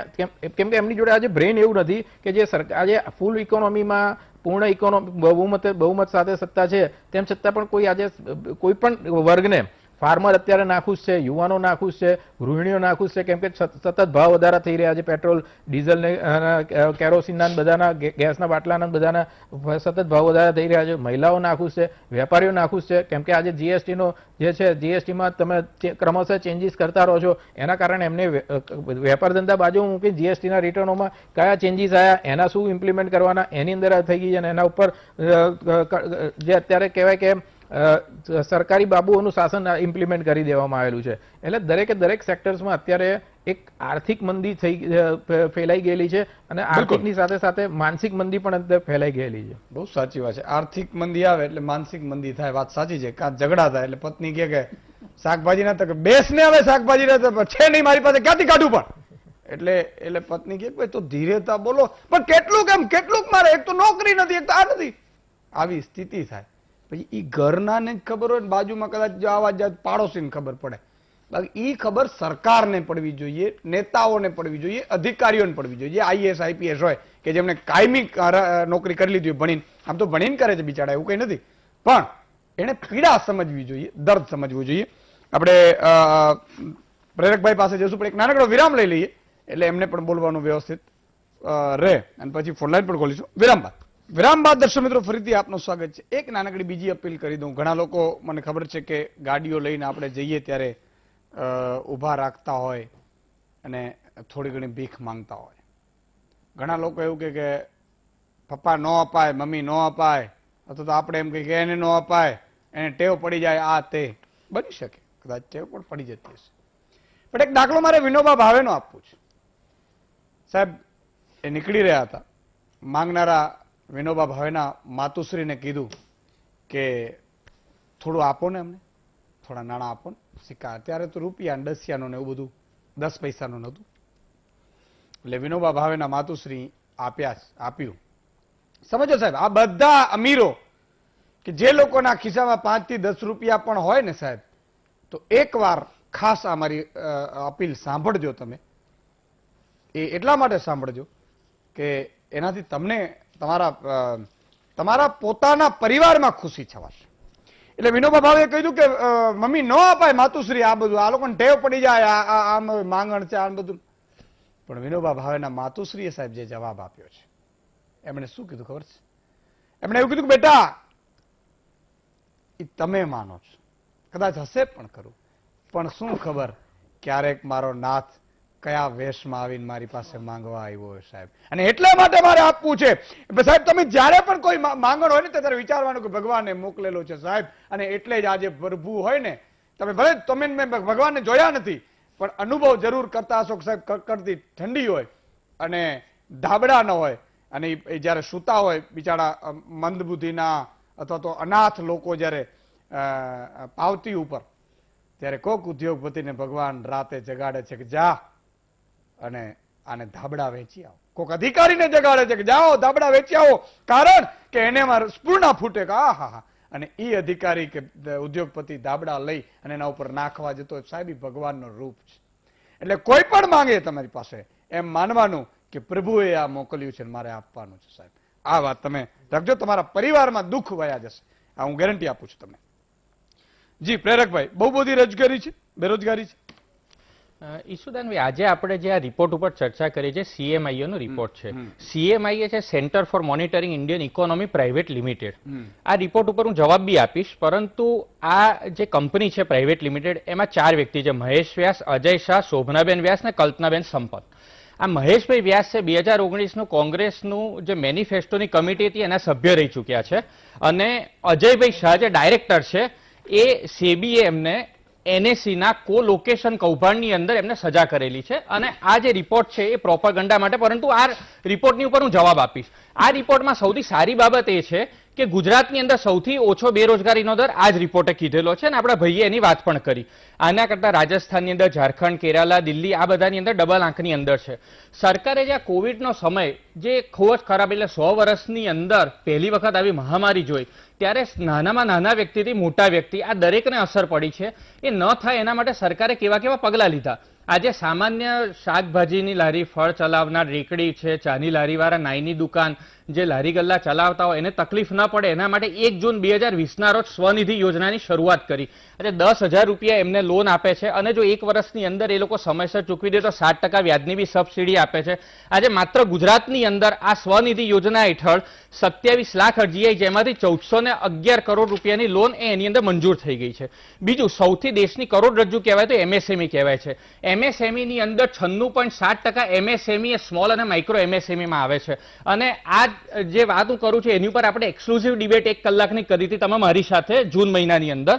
કેમ કે એમની જોડે આજે બ્રેન એવું નથી કે જે સરકાર આજે ફૂલ ઇકોનોમીમાં પૂર્ણ ઇકોનોમી બહુમત સાથે સત્તા છે, તેમ છતાં પણ કોઈ આજે કોઈ પણ વર્ગને, ફાર્મર અત્યારે નાખુશ છે, યુવાનો નાખુશ છે, ગૃહિણીઓ નાખુશ છે, કેમ કે સતત ભાવ વધારા થઈ રહ્યા છે. પેટ્રોલ, ડીઝલ, કેરોસીનના, બધાના ગેસના બાટલાના બધાના સતત ભાવ વધારા થઈ રહ્યા છે. મહિલાઓ નાખુશ છે, વેપારીઓ નાખુશ છે, કેમ કે આજે જીએસટીનો જે છે, જીએસટીમાં તમે ક્રમશઃ ચેન્જીસ કરતા રહો છો, એના કારણે એમને વેપાર ધંધા બાજુ મૂકી જીએસટીના રિટર્નોમાં કયા ચેન્જીસ આવ્યા, એના શું ઇમ્પ્લિમેન્ટ કરવાના, એની અંદર થઈ ગઈ છે, અને એના ઉપર જે અત્યારે કહેવાય કે સરકારી બાબુઓનું શાસન ઇમ્પ્લિમેન્ટ કરી દેવામાં આવેલું છે. એટલે દરેક સેક્ટર્સમાં અત્યારે એક આર્થિક મંદી ફેલાઈ ગયેલી છે અને આર્થિકની સાથે સાથે માનસિક મંદી પણ અંદર ફેલાઈ ગયેલી છે. બહુ સાચી વાત છે. આર્થિક મંદી આવે એટલે માનસિક મંદી થાય, વાત સાચી છે. કાં ઝઘડા થાય એટલે પત્ની કહે કે શાકભાજી ના તો બેસ ને હવે શાકભાજી ના તો છે નહીં મારી પાસે, ક્યાંથી કાઢું પણ એટલે પત્ની કહે ભાઈ તો ધીરેતા બોલો, પણ કેટલુંક મારે, એક તો નોકરી નથી, એક તો આ નથી. આવી સ્થિતિ થાય. પછી ઈ ઘરના ને જ ખબર હોય ને બાજુમાં કદાચ જો આવા જાય પાડોશીને ખબર પડે. બાકી ઈ ખબર સરકારને પડવી જોઈએ, નેતાઓને પડવી જોઈએ, અધિકારીઓને પડવી જોઈએ. આઈએસ આઈપીએસ હોય કે જેમને કાયમી નોકરી કરી લીધી હોય ભણીને, આમ તો ભણીને કરે છે બિચારા, એવું કઈ નથી, પણ એને પીડા સમજવી જોઈએ, દર્દ સમજવું જોઈએ. આપણે પ્રેરકભાઈ પાસે જશું, પણ એક નાનકડો વિરામ લઈ લઈએ એટલે એમને પણ બોલવાનું વ્યવસ્થિત રહે અને પછી ફોનલાઈન પણ ખોલીશું. વિરામ બાદ દર્શક મિત્રો ફરીથી આપનું સ્વાગત છે. એક નાનકડી બીજી અપીલ કરી દઉં. ઘણા લોકો મને ખબર છે કે ગાડીઓ લઈને આપણે જઈએ ત્યારે ઊભા રાખતા હોય અને થોડી ઘણી ભીખ માંગતા હોય. ઘણા લોકો એવું કે પપ્પા નો અપાય, મમ્મી નો અપાય, અથવા તો આપણે એમ કહીએ કે એને નો અપાય, એને ટેવ પડી જાય, આ તે બની શકે, કદાચ ટેવ પણ પડી જતી હશે. પણ એક દાખલો મારે વિનોબા ભાવેનો આપવું છે. સાહેબ એ નીકળી રહ્યા હતા, માંગનારા વિનોબા ભાવેના માતુશ્રીને કીધું કે થોડું આપો ને, અમને થોડા નાણાં આપો ને, સિક્કા. અત્યારે તો રૂપિયા દસિયાનું ને એવું બધું 10 પૈસાનું નહોતું. એટલે વિનોબા ભાવેના માતુશ્રી આપ્યું. સમજો સાહેબ, આ બધા અમીરો કે જે લોકોના ખિસ્સામાં 5 થી 10 રૂપિયા પણ હોય ને સાહેબ, તો એકવાર ખાસ આ મારી અપીલ સાંભળજો. તમે એ એટલા માટે સાંભળજો કે એનાથી તમને તમારા પોતાના પરિવારમાં ખુશી છવાશે. એટલે વિનોબા ભાવે કહ્યું કે મમ્મી ન અપાય માતુશ્રી, આ બધું આ લોકોને ટેવ પડી જાય, આમ માંગણ છે, આમ બધું. પણ વિનોબા ભાવેના માતુશ્રીએ સાહેબ જે જવાબ આપ્યો છે, એમણે શું કીધું ખબર છે? એમણે એવું કીધું કે બેટા એ તમે માનો છો, કદાચ હશે પણ ખરું, પણ શું ખબર ક્યારેક મારો નાથ કયા વેશમાં આવીને મારી પાસે માંગવા આવ્યો હોય સાહેબ, અને એટલા માટે મારે આપવું છે. સાહેબ તમે જ્યારે પણ કોઈ માંગણ હોય ને ત્યારે વિચારવાનું કે ભગવાને મોકલેલો છે સાહેબ, અને એટલે જ આજે પ્રભુ હોય ને, તમે મેં ભગવાનને જોયા નથી પણ અનુભવ જરૂર કરતા હશો સાહેબ. કડકડતી ઠંડી હોય અને ધાબળા ન હોય, અને એ જયારે સૂતા હોય બિચારા મંદબુદ્ધિના અથવા તો અનાથ લોકો જયારે પાવતી ઉપર, ત્યારે કોક ઉદ્યોગપતિને ભગવાન રાતે જગાડે છે કે જા અને આને ધાબળા વેચી આવો. કોક અધિકારીને જગાડે છે કે જાઓ ધાબળા વેચી આવો, કારણ કે એને સ્ફૂર્ણા ફૂટે કે આહા. અને એ અધિકારી કે ઉદ્યોગપતિ ધાબળા લઈ અને એના ઉપર નાખવા જતો સાહેબ ભગવાનનો રૂપ છે. એટલે કોઈ પણ માંગે તમારી પાસે એમ માનવાનું કે પ્રભુએ આ મોકલ્યું છે, મારે આપવાનું છે સાહેબ. આ વાત તમે રાખજો, તમારા પરિવારમાં દુઃખ વયા જશે, આ હું ગેરંટી આપું છું તમને. જી પ્રેરકભાઈ, બહુ બધી રોજગારી છે, બેરોજગારી છે. ઈશુદાનભાઈ, આજે આપણે જે આ રિપોર્ટ ઉપર ચર્ચા કરી છે, CMIA નો રિપોર્ટ છે. CMIA છે centre for monitoring Indian economy private limited. આ રિપોર્ટ ઉપર હું જવાબ બી આપીશ, પરંતુ આ જે કંપની છે પ્રાઇવેટ લિમિટેડ, એમાં 4 વ્યક્તિ છે: મહેશ વ્યાસ, અજય શાહ, શોભનાબેન વ્યાસ ને કલ્પનાબેન સંપત. આ મહેશભાઈ વ્યાસ છે 2019નું કોંગ્રેસનું જે મેનિફેસ્ટોની કમિટી હતી એના સભ્ય રહી ચૂક્યા છે, અને અજયભાઈ શાહ જે ડાયરેક્ટર છે, એ સેબીએ એમને NSE ના કોલોકેશન કૌભાંડની અંદર એમને સજા કરેલી છે. અને આ જે રિપોર્ટ છે એ પ્રોપગેન્ડા માટે, પરંતુ આ રિપોર્ટની ઉપર હું જવાબ આપીશ. આ રિપોર્ટમાં સૌથી સારી બાબત એ છે કે ગુજરાતની અંદર સૌથી ઓછો બેરોજગારીનો દર આ જ રિપોર્ટે કીધેલો છે, અને આપણા ભાઈએ એની વાત પણ કરી. આના કરતા રાજસ્થાનની અંદર, ઝારખંડ, કેરાલા, દિલ્હી આ બધાની અંદર ડબલ આંકની અંદર છે. સરકારે જે આ કોવિડનો સમય જે ખૂબ જ ખરાબ, એટલે 100 વર્ષની અંદર પહેલી વખત આવી મહામારી જોઈ, ત્યારે નાનામાં નાના વ્યક્તિથી મોટા વ્યક્તિ આ દરેકને અસર પડી છે. એ ન થાય એના માટે સરકારે કેવા કેવા પગલાં લીધા. આજે સામાન્ય શાકભાજીની લારી, ફળ ચલાવનાર, રેકડી છે, ચાની લારીવાળા, નાઈની દુકાન, જે લારી ગલ્લા ચલાવતા હોય એને તકલીફ ન પડે એના માટે 1 જૂન 2020ના રોજ સ્વનિધિ યોજનાની શરૂઆત કરી. આજે 10,000 રૂપિયા એમને લોન આપે છે, અને જો 1 વર્ષની અંદર એ લોકો સમયસર ચૂકવી દે તો 7% વ્યાજની બી સબસિડી આપે છે. આજે માત્ર ગુજરાતની અંદર આ સ્વનિધિ યોજના હેઠળ 27 લાખ અરજી આવી, જેમાંથી 1411 કરોડ રૂપિયાની લોન એની અંદર મંજૂર થઈ ગઈ છે. બીજું, સૌથી દેશની કરોડરજ્જુ કહેવાય તો MSME કહેવાય છે. MSME ની અંદર 96.7% MSME એ સ્મોલ અને માઇક્રો MSME માં આવે છે. અને આ જે વાત હું કરું છું એની ઉપર આપણે એક્સક્લુઝિવ ડિબેટ 1 કલાકની કરી હતી તમે મારી સાથે જૂન મહિનાની અંદર.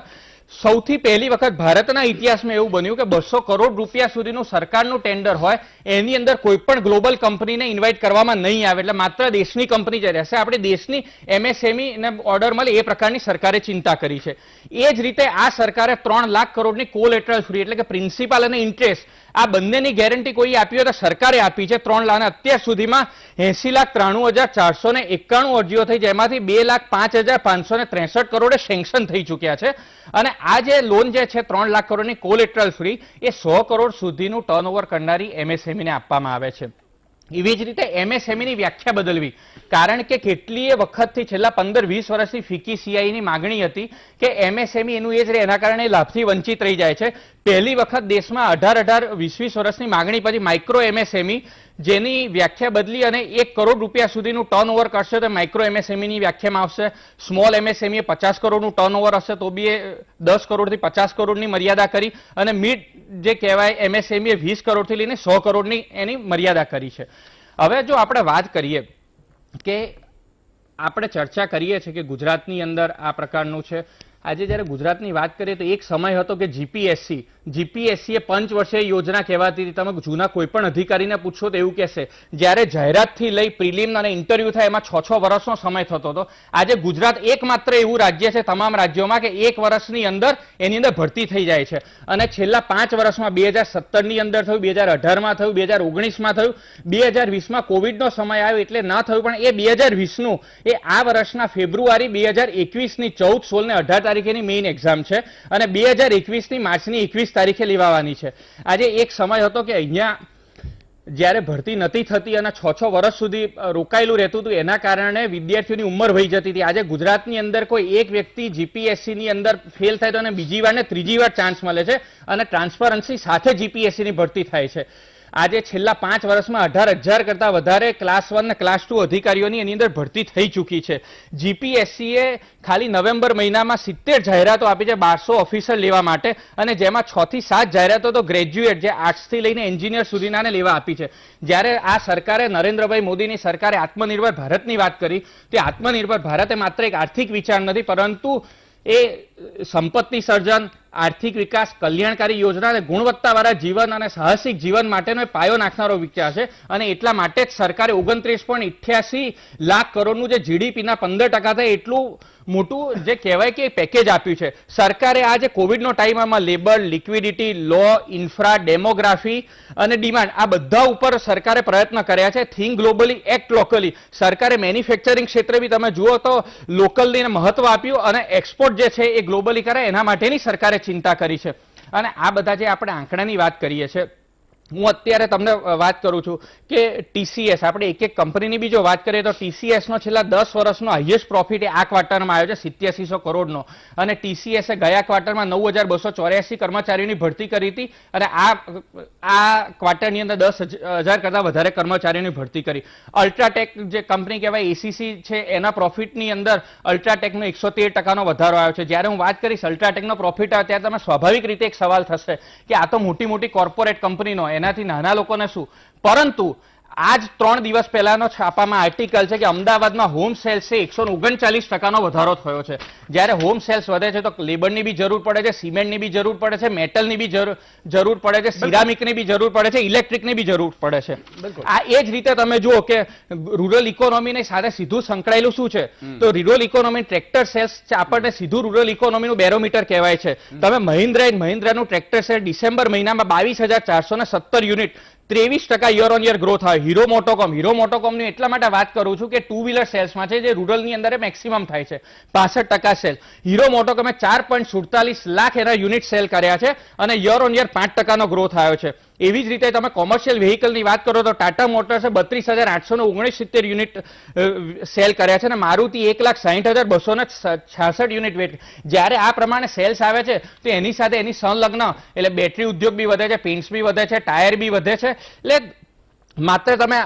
સૌથી પહેલી વખત ભારતના ઇતિહાસમાં એવું બન્યું કે 200 કરોડ રૂપિયા સુધીનું સરકારનું ટેન્ડર હોય એની અંદર કોઈ પણ ગ્લોબલ કંપનીને ઇન્વાઇટ કરવામાં નહીં આવે, એટલે માત્ર દેશની કંપની જ રહેશે. આપણી દેશની MSME ને ઓર્ડર મળે એ પ્રકારની સરકારે ચિંતા કરી છે. એ જ રીતે આ સરકારે 3 લાખ કરોડની કોલેટરલ ફ્રી એટલે કે પ્રિન્સિપાલ અને ઇન્ટરેસ્ટ આ બંનેની ગેરંટી કોઈ આપી હોય તો સરકારે આપી છે. 3 લાખ અત્યાર સુધીમાં 80,93,491 અરજીઓ થઈ, જેમાંથી 2,05,563 કરોડે સેન્કશન થઈ ચૂક્યા છે. અને આ જે લોન જે છે 3 લાખ કરોડની કોલેટરલ ફ્રી એ 100 કરોડ સુધીનું ટર્નઓવર કરનારી MSME ને આપવામાં આવે છે. એવી જ રીતે MSME ની વ્યાખ્યા બદલવી, કારણ કે કેટલીય વખતથી છેલ્લા 15-20 વર્ષથી ફિક્કી CI ની માંગણી હતી કે MSME એનું એ જ રહે, એના કારણે લાભથી વંચિત રહી જાય છે. પહેલી વખત દેશમાં 18-20 વર્ષની માંગણી પછી માઇક્રો MSME જેની વ્યાખ્યા બદલી અને 1 કરોડ રૂપિયા સુધીનું ટર્નઓવર કરશે તો માઇક્રો MSME ની વ્યાખ્યામાં આવશે. સ્મોલ MSME 50 કરોડનું ટર્નઓવર હશે તો બી 10 કરોડથી 50 કરોડની મર્યાદા કરી, અને મિડ જે કહેવાય MSME 20 કરોડથી લઈને 100 કરોડની એની મર્યાદા કરી છે. હવે જો આપણે વાત કરીએ કે આપણે ચર્ચા કરીએ છીએ કે ગુજરાતની અંદર આ પ્રકારનું છે. આજે જ્યારે ગુજરાતની વાત કરીએ તો એક સમય હતો કે જીપીએસસી એ પંચવર્ષીય યોજના કહેવાતી હતી. તમે જૂના કોઈ પણ અધિકારીને પૂછશો તો એવું કહેશે. જ્યારે જાહેરાતથી લઈ પ્રિલિમ અને ઇન્ટરવ્યુ થાય એમાં 6 વર્ષનો સમય થતો હતો. આજે ગુજરાત એકમાત્ર એવું રાજ્ય છે તમામ રાજ્યોમાં કે 1 વર્ષની અંદર એની અંદર ભરતી થઈ જાય છે. અને છેલ્લા 5 વર્ષમાં 2017ની અંદર થયું, 2018માં થયું, 2019માં થયું, 2020માં કોવિડનો સમય આવ્યો એટલે ના થયું, પણ એ 2020નું એ આ વર્ષના ફેબ્રુઆરી 2021ની 14, 16 ને 18 તારીખેની મેઇન એક્ઝામ છે અને 2021ની માર્ચની 21 તારીખે લેવાવાની છે. આજે એક સમય હતો કે અહીંયા જ્યારે ભરતી નથી થતી અને 6 વર્ષ સુધી રોકાયેલું રહેતું હતું, એના કારણે વિદ્યાર્થીઓની ઉંમર વહી જતી હતી. આજે ગુજરાતની અંદર કોઈ એક વ્યક્તિ જીપીએસસીની અંદર ફેલ થાય તો એને બીજી વાર ને ત્રીજી વાર ચાન્સ મળે છે અને ટ્રાન્સપરન્સી સાથે જીપીએસસીની ભરતી થાય છે. આજે છેલ્લા 5 વર્ષમાં 18,000 કરતા વધારે ક્લાસ 1 અને ક્લાસ 2 અધિકારીઓની એની અંદર ભરતી થઈ ચૂકી છે. જીપીએસસીએ ખાલી નવેમ્બર મહિનામાં 70 જાહેરાતો આપી છે 1200 ઓફિસર લેવા માટે, અને જેમાં 6 થી 7 જાહેરાતો તો ગ્રેજ્યુએટ જે આર્ટ્સથી લઈને એન્જિનિયર સુધીનાને લેવા આપી છે. જ્યારે આ સરકારે નરેન્દ્રભાઈ મોદીની સરકારે આત્મનિર્ભર ભારતની વાત કરી, તે આત્મનિર્ભર ભારત એ માત્ર એક આર્થિક વિચાર નથી, પરંતુ એ સંપત્તિ સર્જન, આર્થિક વિકાસ, કલ્યાણકારી યોજના અને ગુણવત્તાવાળા જીવન અને સાહસિક જીવન માટેનો પાયો નાખનારો વિચાર છે. અને એટલા માટે જ સરકારે 29.88 લાખ કરોડનું જે જીડીપીના 15% થાય એટલું મોટું જે કહેવાય કે પેકેજ આપ્યું છે. સરકારે આ જે કોવિડનો ટાઈમ આમાં લેબર, લિક્વિડિટી, લો, ઇન્ફ્રા, ડેમોગ્રાફી અને ડિમાન્ડ આ બધા ઉપર સરકારે પ્રયત્ન કર્યા છે. Think globally, act locally. સરકારે મેન્યુફેક્ચરિંગ ક્ષેત્રે બી તમે જુઓ તો લોકલને મહત્વ આપ્યું અને એક્સપોર્ટ જે છે એ ગ્લોબલી કરે એના માટેની સરકારે ચિંતા કરી છે. અને આ બધા જે આપણે આંકડાની વાત કરીએ છીએ, હું અત્યારે તમને વાત કરું છું કે TCS, આપણે એક કંપનીની બી જો વાત કરીએ તો TCSનો છેલ્લા 10 વર્ષનો હાઈએસ્ટ પ્રોફિટ એ આ ક્વાર્ટરમાં આવ્યો છે 8700 કરોડનો, અને TCS એ ગયા ક્વાર્ટરમાં 9,284 કર્મચારીઓની ભરતી કરી હતી અને આ ક્વાર્ટરની અંદર 10,000 કરતા વધારે કર્મચારીઓની ભરતી કરી. અલ્ટ્રાટેક જે કંપની કહેવાય ACC છે એના પ્રોફિટની અંદર અલ્ટ્રાટેકનો 113%નો વધારો આવ્યો છે. જ્યારે હું વાત કરીશ અલ્ટ્રાટેકનો પ્રોફિટ આવે ત્યારે તમે સ્વાભાવિક રીતે એક સવાલ થશે કે આ તો મોટી મોટી કોર્પોરેટ કંપનીનો, એનાથી નાના લોકોને શું? પરંતુ આજ 3 દિવસ પહેલાનો છાપામાં આર્ટિકલ છે કે અમદાવાદમાં હોમ સેલ્સે 139%નો વધારો થયો છે. જ્યારે હોમ સેલ્સ વધે છે તો લેબરની બી જરૂર પડે છે, સિમેન્ટની બી જરૂર પડે છે, મેટલની બી જરૂર પડે છે, સિરામિકની બી જરૂર પડે છે, ઇલેક્ટ્રિકની બી જરૂર પડે છે. આ એ જ રીતે તમે જુઓ કે રૂરલ ઇકોનોમીની સાથે સીધું સંકળાયેલું શું છે, તો રૂરલ ઇકોનોમી ટ્રેક્ટર સેલ્સ આપણને સીધું રૂરલ ઇકોનોમીનું બેરોમીટર કહેવાય છે. તમે મહિન્દ્રાનું ટ્રેક્ટર સેલ ડિસેમ્બર મહિનામાં 22,417 unit 23% year on year growth આવે. હીરો મોટોકોમની એટલા માટે વાત કરું છું કે 2 વ્હીલર સેલ્સમાં છે જે રૂરલની અંદર મેક્સિમમ થાય છે 65% સેલ. હીરો મોટોકોમે 4.47 લાખ એના યુનિટ સેલ કર્યા છે અને યર ઓન યર 5%નો ગ્રોથ આવ્યો છે. એવી જ રીતે તમે કોમર્શિયલ વેહિકલની વાત કરો તો ટાટા મોટર્સે 32,869 યુનિટ સેલ કર્યા છે અને મારુતિ 1,60,266 યુનિટ વેટ. જ્યારે આ પ્રમાણે સેલ્સ આવે છે તો એની સાથે એની સંલગ્ન એટલે બેટરી ઉદ્યોગ બી વધે છે, પેઇન્ટ્સ બી વધે છે, ટાયર બી વધે છે. એટલે માત્ર તમે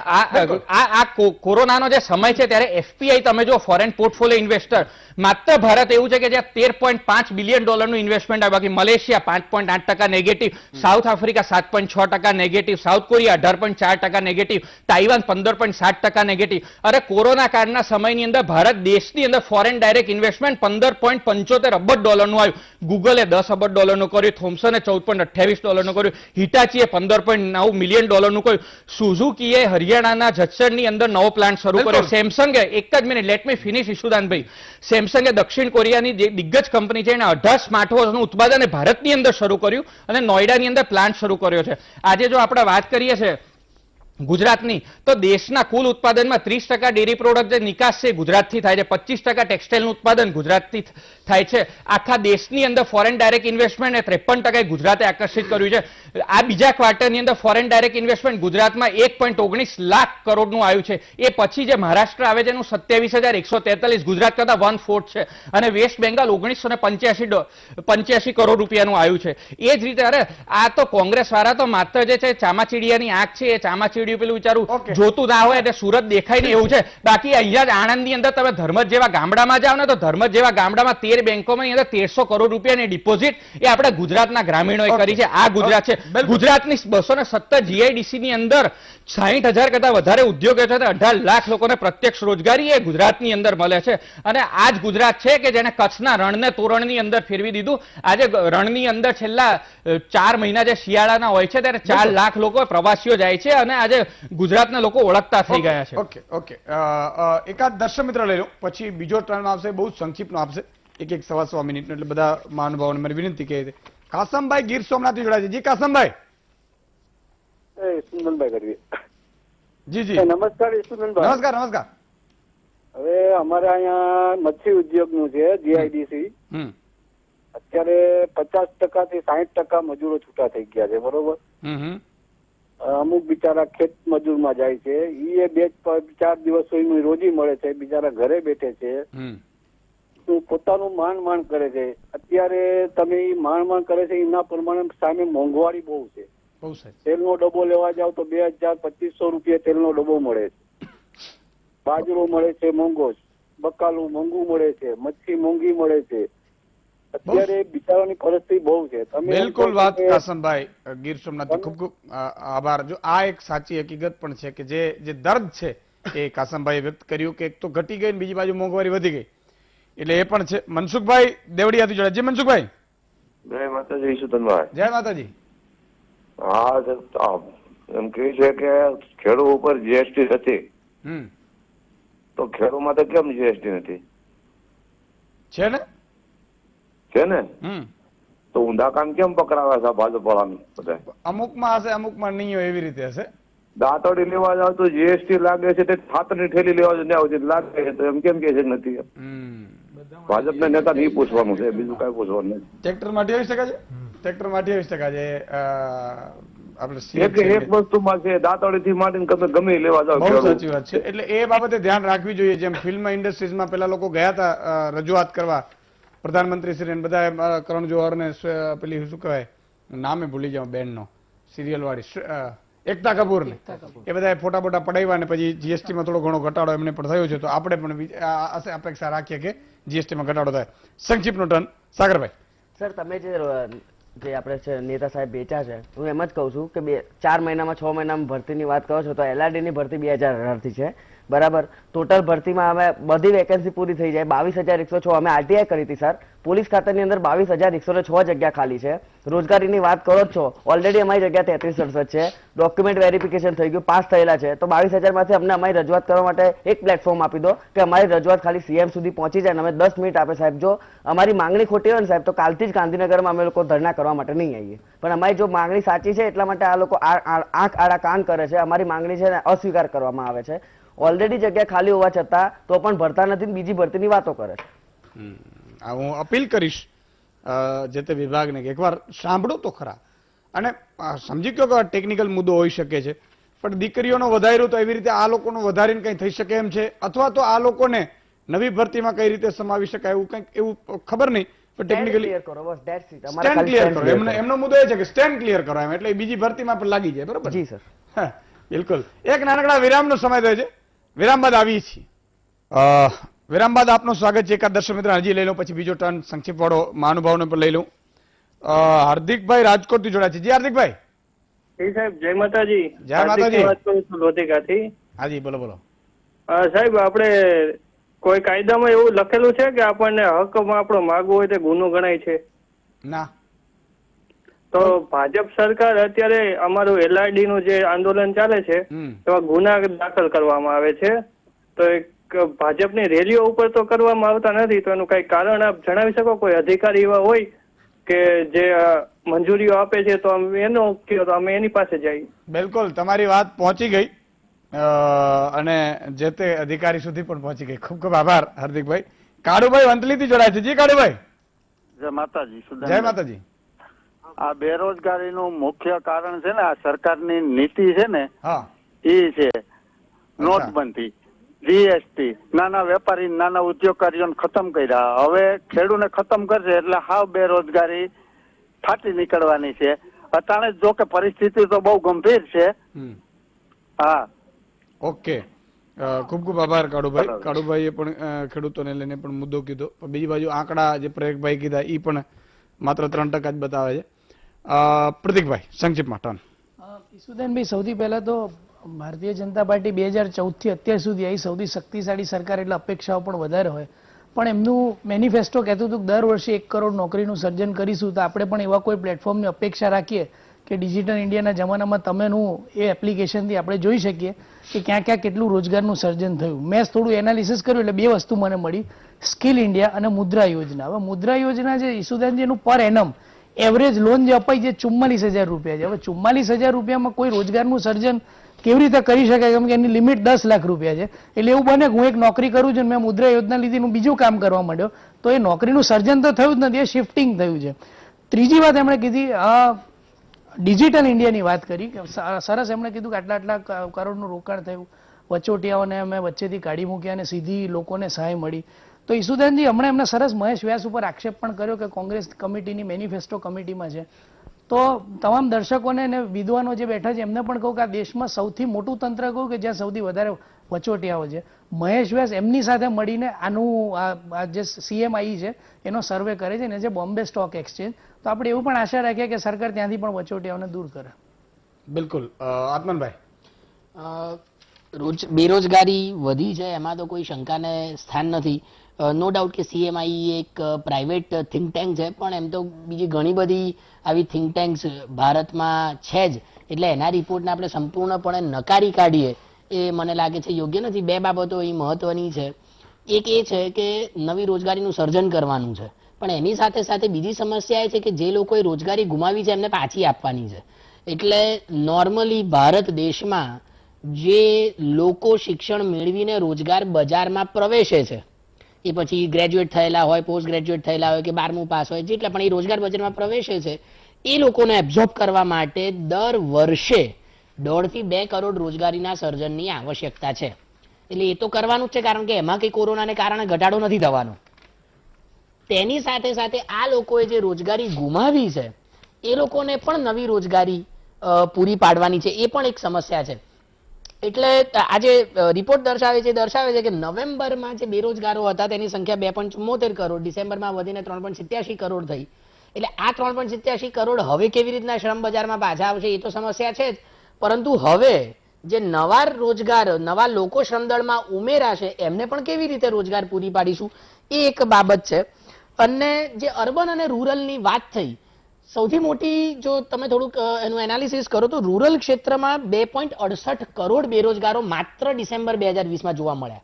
આ કોરોનાનો જે સમય છે ત્યારે FPI તમે જો ફોરેન પોર્ટફોલિયો ઇન્વેસ્ટર માત્ર ભારત એવું છે કે જ્યાં 13.5 બિલિયન ડોલરનું ઇન્વેસ્ટમેન્ટ આવ્યું. બાકી Malaysia 5.8% negative, south Africa 7.6% negative, south Korea 18.4% negative, Taiwan 15.7% negative. અરે કોરોના કાળના સમયની અંદર ભારત દેશની અંદર ફોરેન ડાયરેક્ટ ઇન્વેસ્ટમેન્ટ 15.75 અબજ ડોલરનું આવ્યું. ગૂગલે 10 અબજ ડોલરનું કર્યું, થોમ્સને 14.28 ડોલરનું કર્યું, હિટાચીએ 15.9 મિલિયન ડોલરનું કર્યું, સુઝુકીએ હરિયાણાના જસદણની અંદર નવો પ્લાન્ટ શરૂ કર્યો, સેમસંગે એક જ મિનિટ લેટ મી ફિનિશ ઈશુદાનભાઈ, સેમસંગે દક્ષિણ કોરિયાની જે દિગ્ગજ કંપની છે એને 18 સ્માર્ટવોચનું ઉત્પાદન ભારતની અંદર શરૂ કર્યું અને નોઈડાની અંદર પ્લાન્ટ શરૂ કર્યો છે. આજે જો આપણે વાત કરીએ છીએ ગુજરાતની, તો દેશના કુલ ઉત્પાદનમાં 30% ડેરી પ્રોડક્ટ જે નિકાસ છે ગુજરાતથી થાય છે, 25% ટેક્સટાઇલનું ઉત્પાદન ગુજરાતથી થાય છે. આખા દેશની અંદર ફોરેન ડાયરેક્ટ ઇન્વેસ્ટમેન્ટ 53% ગુજરાતે આકર્ષિત કર્યું છે. આ બીજા ક્વાર્ટરની અંદર ફોરેન ડાયરેક્ટ ઇન્વેસ્ટમેન્ટ ગુજરાતમાં 1.19 લાખ કરોડનું આવ્યું છે. એ પછી જે મહારાષ્ટ્ર આવે છે એનું 27,143, ગુજરાત કરતા 1/4 છે. અને વેસ્ટ બેંગાલ 1985 કરોડ રૂપિયાનું આવ્યું છે. એ જ રીતે અરે આ તો કોંગ્રેસ વાળા તો માત્ર જે છે ચામાચીડિયાની આંખ છે, એ ચામાચીડિયું પેલું વિચારું જોતું ના હોય એટલે સુરત દેખાય ને એવું છે. બાકી અહીંયા જ આણંદની અંદર તમે ધર્મજ જેવા ગામડામાં જાઓ ને તો ધર્મજ જેવા ગામડામાં 13 બેંકોમાં અંદર 1300 કરોડ રૂપિયાની ડિપોઝિટ એ આપણે ગુજરાતના ગ્રામીણોએ કરી છે. આ ગુજરાત છે. ગુજરાતની 217 જીઆઈડીસી ની અંદર 60,000 કરતા વધારે ઉદ્યોગો છે, 18 લાખ લોકોને પ્રત્યક્ષ રોજગારી એ ગુજરાતની અંદર મળે છે. અને આ જ ગુજરાત છે કે જેને કચ્છના રણને તોરણની અંદર ફેરવી દીધું. આજે રણની અંદર છેલ્લા 4 મહિના જે શિયાળાના હોય છે ત્યારે 4 લાખ લોકો પ્રવાસીઓ જાય છે અને આજે ગુજરાતના લોકો ઓળખતા થઈ ગયા છે. ઓકે એકાદ દર્શક મિત્ર લઈ લો, પછી બીજો ટર્ન આવશે, બહુ સંક્ષિપ્તનો આપશે, એક 1.25 મિનિટનો. એટલે બધા મહાનુભાવોને મારી વિનંતી કહી દે. કાસમભાઈ ગીર સોમનાથથી જોડાય છે. જી કાસમભાઈ. સુંદનભાઈ ગઢવી. જી જી નમસ્કાર સુંદનભાઈ. નમસ્કાર. હવે અમારે અહીંયા મચ્છી ઉદ્યોગનું છે જીઆઈડીસી. અત્યારે 50% થી 60% મજૂરો છૂટા થઈ ગયા છે, બરોબર. અમુક બિચારા ખેત મજૂરમાં જાય છે, એ 2-4 દિવસ રોજી મળે છે, બિચારા ઘરે બેઠે છે, પોતાનું માંડ કરે છે. અત્યારે તમે માંડ કરે છે એના પ્રમાણે સામે મોંઘવારી બહુ છે. તેલનો ડબ્બો લેવા જાવ તો 2,000-2,500 રૂપિયા તેલનો ડબ્બો મળે છે. બાજરો મળે છે મોંઘો, બકાલું મોંઘું મળે છે, મચ્છી મોંઘી મળે છે. અત્યારે બિચારાની પરિસ્થિતિ બહુ છે. તમે બિલકુલ વાત કાસમભાઈ ગીર સોમનાથ, ખૂબ ખૂબ આભાર. જો આ એક સાચી હકીકત પણ છે કે જે દર્દ છે એ કાસમભાઈએ વ્યક્ત કર્યું કે એક તો ઘટી ગઈ, બીજી બાજુ મોંઘવારી વધી ગઈ, એટલે એ પણ છે. મનસુખભાઈ દેવડિયાથી જોડાય. જી મનસુખભાઈ. જય માતાજી સુતનભાઈ. જય માતાજી. હા એમ કહે છે કે ખેડૂત ઉપર જીએસટી નથી, તો ખેડૂતમાં તો કેમ જીએસટી નથી? છે ને તો ઊંધા કામ કેમ પકડાવે છે ભાજપ વાળાની? બધા અમુકમાં હશે, અમુકમાં નહીં હોય, એવી રીતે હશે. દાંતડી લેવા જાવ તો જીએસટી લાગે છે, તે ખાતરની ઠેલી લેવા જાવ લાગે છે, તો એમ કેમ કે છે નથી? ભાજપના નેતા નહીં પૂછવાનું છે, બીજું કઈ પૂછવાનું નથી. ટ્રેક્ટર માં 28% છે, ટ્રેક્ટર માં 28% છે. એક વસ્તુમાં છે, દાંતડી થી માંડીને ગમે લેવા જાવ. બહુ સાચી વાત છે. એટલે એ બાબતે ધ્યાન રાખવી જોઈએ. જેમ ફિલ્મ ઇન્ડસ્ટ્રીઝમાં પેલા લોકો ગયા હતા રજૂઆત કરવા, પ્રધાનમંત્રી શ્રી બધા કરણ જોહર ને પેલી શું કહેવાય નામે ભૂલી જાઉં બેન નો, સિરિયલ વાળી એકતા કપૂર ને, એ બધા ફોટા બોટા પડાવ્યા ને પછી જીએસટી માં થોડો ઘણો ઘટાડો એમને પણ થયો છે. તો આપણે પણ અપેક્ષા રાખીએ કે જીએસટી માં ઘટાડો થાય. સંક્ષિપ્તનો ટર્ન સાગરભાઈ. સર તમે જે આપણે નેતા સાહેબ વેચ્યા છે, હું એમ જ કહું છું કે 4 મહિનામાં 6 મહિનામાં ભરતીની વાત કરો છો તો LRD ની ભરતી 2018 થી છે, બરાબર. ટોટલ ભરતીમાં અમે બધી વેકેન્સી પૂરી થઈ જાય 22,106. અમે આરટીઆઈ કરી હતી સર. પોલીસ ખાતાની અંદર 22,106 જગ્યા ખાલી છે. રોજગારીની વાત કરો છો, ઓલરેડી અમારી જગ્યા 33-68 છે. ડોક્યુમેન્ટ વેરિફિકેશન થઈ ગયું, પાસ થયેલા છે. તો 22,000 માંથી અમને અમારી રજૂઆત કરવા માટે એક પ્લેટફોર્મ આપી દો કે અમારી રજૂઆત ખાલી સીએમ સુધી પહોંચી જાય. અમે 10 મિનિટ આપે સાહેબ. જો અમારી માંગણી ખોટી હોય ને સાહેબ, તો કાલથી જ ગાંધીનગરમાં અમે લોકો ધરણા કરવા માટે નહીં આવીએ. પણ અમારી જો માંગણી સાચી છે એટલા માટે આ લોકો આંખ આડા કાન કરે છે. અમારી માંગણી છે ને અસ્વીકાર કરવામાં આવે છે. ઓલરેડી જગ્યા ખાલી હોવા છતાં તો પણ ભરતા નથી, બીજી ભરતીની વાતો કરે છે. હું અપીલ કરીશ જે તે વિભાગને કે એકવાર સાંભળો તો ખરા. અને સમજી ગયો કે ટેકનિકલ મુદ્દો હોઈ શકે છે, પણ દીકરીઓનો વધાર્યો તો એવી રીતે આ લોકોનો વધારીને કંઈ થઈ શકે એમ છે, અથવા તો આ લોકોને નવી ભરતીમાં કઈ રીતે સમાવી શકાય એવું કંઈક એવું ખબર નહીં. પણ ટેકનિકલી સ્ટેન્ડ ક્લિયર કરો. એમનો મુદ્દો એ છે કે સ્ટેન્ડ ક્લિયર કરો એમ, એટલે બીજી ભરતીમાં પણ લાગી જાય. બરોબર જી સર. બિલકુલ. એક નાનકડા વિરામનો સમય થયો છે, વિરામ બાદ આવીએ છીએ. વિરામ બાદ આપનું સ્વાગત છે. એકાદ દર્શક મિત્ર હજી લઈ લઉં, પછી બીજો ટર્ન સંક્ષિપ્ત વાળો મહાનુભાવનો પણ લઈ લઉં. હાર્દિકભાઈ રાજકોટથી જોડાયા છે. જી હાર્દિકભાઈ. સાહેબ જય માતાજી. જય માતાજી. વાત કરું છું લોધિકાથી. હાજી બોલો બોલો. સાહેબ આપણે કોઈ કાયદામાં એવું લખેલું છે કે આપણને હકમાં આપણો માગવો હોય તે ગુનો ગણાય છે? ના. તો ભાજપ સરકાર અત્યારે અમારું LRD નું જે આંદોલન ચાલે છે એમાં ગુના દાખલ કરવામાં આવે છે, તો એક ભાજપની રેલીઓ ઉપર તો કરવામાં આવતા નથી, તો એનું કઈ કારણ આપ જણાવી શકો? કોઈ અધિકારી એવા હોય કે જે મંજૂરીઓ આપે છે તો એનો કહો તો અમે એની પાસે જઈએ. બિલકુલ તમારી વાત પહોંચી ગઈ અને જે તે અધિકારી સુધી પણ પહોંચી ગઈ. ખૂબ ખૂબ આભાર હાર્દિકભાઈ. કાળુભાઈ વંતલીથી જોડાય છે. જી કાળુભાઈ. જય માતાજી. જય માતાજી. આ બેરોજગારીનું મુખ્ય કારણ છે ને આ સરકારની નીતિ છે ને હા એ છે નોટબંધી, GST, નાના વેપારી નાના ઉદ્યોગકારીઓને ખતમ કર્યા. હવે ખેડૂને ખતમ કરશે એટલે હાવ બેરોજગારી ફાટી નીકળવાની છે. અટાણે જો કે પરિસ્થિતિ તો બહુ ગંભીર છે. હા ઓકે. ખૂબ ખૂબ આભાર કાળુભાઈ. કાળુભાઈએ પણ ખેડૂતોને લઈને પણ મુદ્દો કીધો. બીજી બાજુ આંકડા જે પ્રયોગભાઈ કીધા એ પણ માત્ર 3% જ બતાવે છે. પ્રતિકભાઈ સંક્ષિપ્તમાં ટર્ન. ઈસુદાનભાઈ, સૌથી પહેલા તો ભારતીય જનતા પાર્ટી 2014 થી અત્યાર સુધી આવી સૌથી શક્તિશાળી સરકાર એટલે અપેક્ષાઓ પણ વધારે હોય, પણ એમનું મેનિફેસ્ટો કહેતું હતું કે દર વર્ષે 1 કરોડ નોકરીનું સર્જન કરીશું. તો આપણે પણ એવા કોઈ પ્લેટફોર્મની અપેક્ષા રાખીએ કે ડિજિટલ ઇન્ડિયાના જમાનામાં તમેનું એ એપ્લિકેશનથી આપણે જોઈ શકીએ કે ક્યાં ક્યાં કેટલું રોજગારનું સર્જન થયું. મેં થોડું એનાલિસિસ કર્યું એટલે 2 વસ્તુ મને મળી, સ્કિલ ઇન્ડિયા અને મુદ્રા યોજના. હવે મુદ્રા યોજના જે ઈસુદાનજી એનું પર એનમ એવરેજ લોન જે અપાઈ જે 44,000 રૂપિયા છે. હવે 44,000 રૂપિયામાં કોઈ રોજગારનું સર્જન કેવી રીતે કરી શકાય? કેમ કે એની લિમિટ 10 લાખ રૂપિયા છે. એટલે એવું બને કે હું એક નોકરી કરું છું, મેં મુદ્રા યોજના લીધી, હું બીજું કામ કરવા માંડ્યો, તો એ નોકરીનું સર્જન તો થયું જ નથી, એ શિફ્ટિંગ થયું છે. ત્રીજી વાત એમણે કીધી ડિજિટલ ઇન્ડિયાની વાત કરી કે સરસ. એમણે કીધું કે આટલા કરોડનું રોકાણ થયું, વચોટિયાઓને અમે વચ્ચેથી કાઢી મૂક્યા અને સીધી લોકોને સહાય મળી. તો ઈસુદાનજી હમણાં એમને સરસ મહેશ વ્યાસ ઉપર આક્ષેપ પણ કર્યો કે કોંગ્રેસ કમિટીની મેનિફેસ્ટો કમિટીમાં છે. તો તમામ દર્શકોને અને વિદ્વાનો જે બેઠા છે એમને પણ કહું કે આ દેશમાં સૌથી મોટું તંત્ર કહું કે જ્યાં સૌથી વધારે વચોટિયાઓ છે. મહેશ વ્યાસ એમની સાથે મળીને આનું આ જે CMI છે એનો સર્વે કરે છે ને જે બોમ્બે સ્ટોક એક્સચેન્જ. તો આપણે એવું પણ આશા રાખીએ કે સરકાર ત્યાંથી પણ વચોટિયાઓને દૂર કરે. બિલકુલ. આત્મનભાઈ. બેરોજગારી વધી છે એમાં તો કોઈ શંકાને સ્થાન નથી. નો ડાઉટ કે CMI એક પ્રાઇવેટ થિંક ટેન્ક છે, પણ એમ તો બીજી ઘણી બધી આવી થિંક ટેન્ક્સ ભારતમાં છે જ, એટલે એના રિપોર્ટને આપણે સંપૂર્ણપણે નકારી કાઢીએ એ મને લાગે છે યોગ્ય નથી. 2 બાબતો અહીં મહત્વની છે. એક એ છે કે નવી રોજગારીનું સર્જન કરવાનું છે, પણ એની સાથે સાથે બીજી સમસ્યા એ છે કે જે લોકોએ રોજગારી ગુમાવી છે એમને પાછી આપવાની છે. એટલે નોર્મલી ભારત દેશમાં જે લોકો શિક્ષણ મેળવીને રોજગાર બજારમાં પ્રવેશે છે, એ પછી ગ્રેજ્યુએટ થયેલા હોય, પોસ્ટ ગ્રેજ્યુએટ થયેલા હોય કે 12મું પાસ હોય, જેટલા પણ એ રોજગાર બજારમાં પ્રવેશે છે એ લોકોને એબ્ઝોર્બ કરવા માટે દર વર્ષે 1.5 થી 2 કરોડ રોજગારીના સર્જનની આવશ્યકતા છે. એટલે એ તો કરવાનું જ છે, કારણ કે એમાં કંઈ કોરોનાને કારણે ઘટાડો નથી થવાનો. તેની સાથે સાથે આ લોકોએ જે રોજગારી ગુમાવી છે એ લોકોને પણ નવી રોજગારી પૂરી પાડવાની છે, એ પણ એક સમસ્યા છે. એટલે આજે રિપોર્ટ દર્શાવે છે કે નવેમ્બરમાં જે બેરોજગારો હતા તેની સંખ્યા 2.74 કરોડ, ડિસેમ્બરમાં વધીને 3.87 કરોડ થઈ. એટલે આ 3.87 કરોડ હવે કેવી રીતના શ્રમ બજારમાં પાછા આવશે એ તો સમસ્યા છે જ, પરંતુ હવે જે નવા લોકો શ્રમદળમાં ઉમેરાશે એમને પણ કેવી રીતે રોજગાર પૂરી પાડીશું એ એક બાબત છે. અને જે અર્બન અને રૂરલની વાત થઈ, સૌથી મોટી જો તમે થોડુંક એનું એનાલિસિસ કરો તો રૂરલ ક્ષેત્રમાં 2.68 કરોડ બેરોજગારો માત્ર ડિસેમ્બર 2020માં જોવા મળ્યા.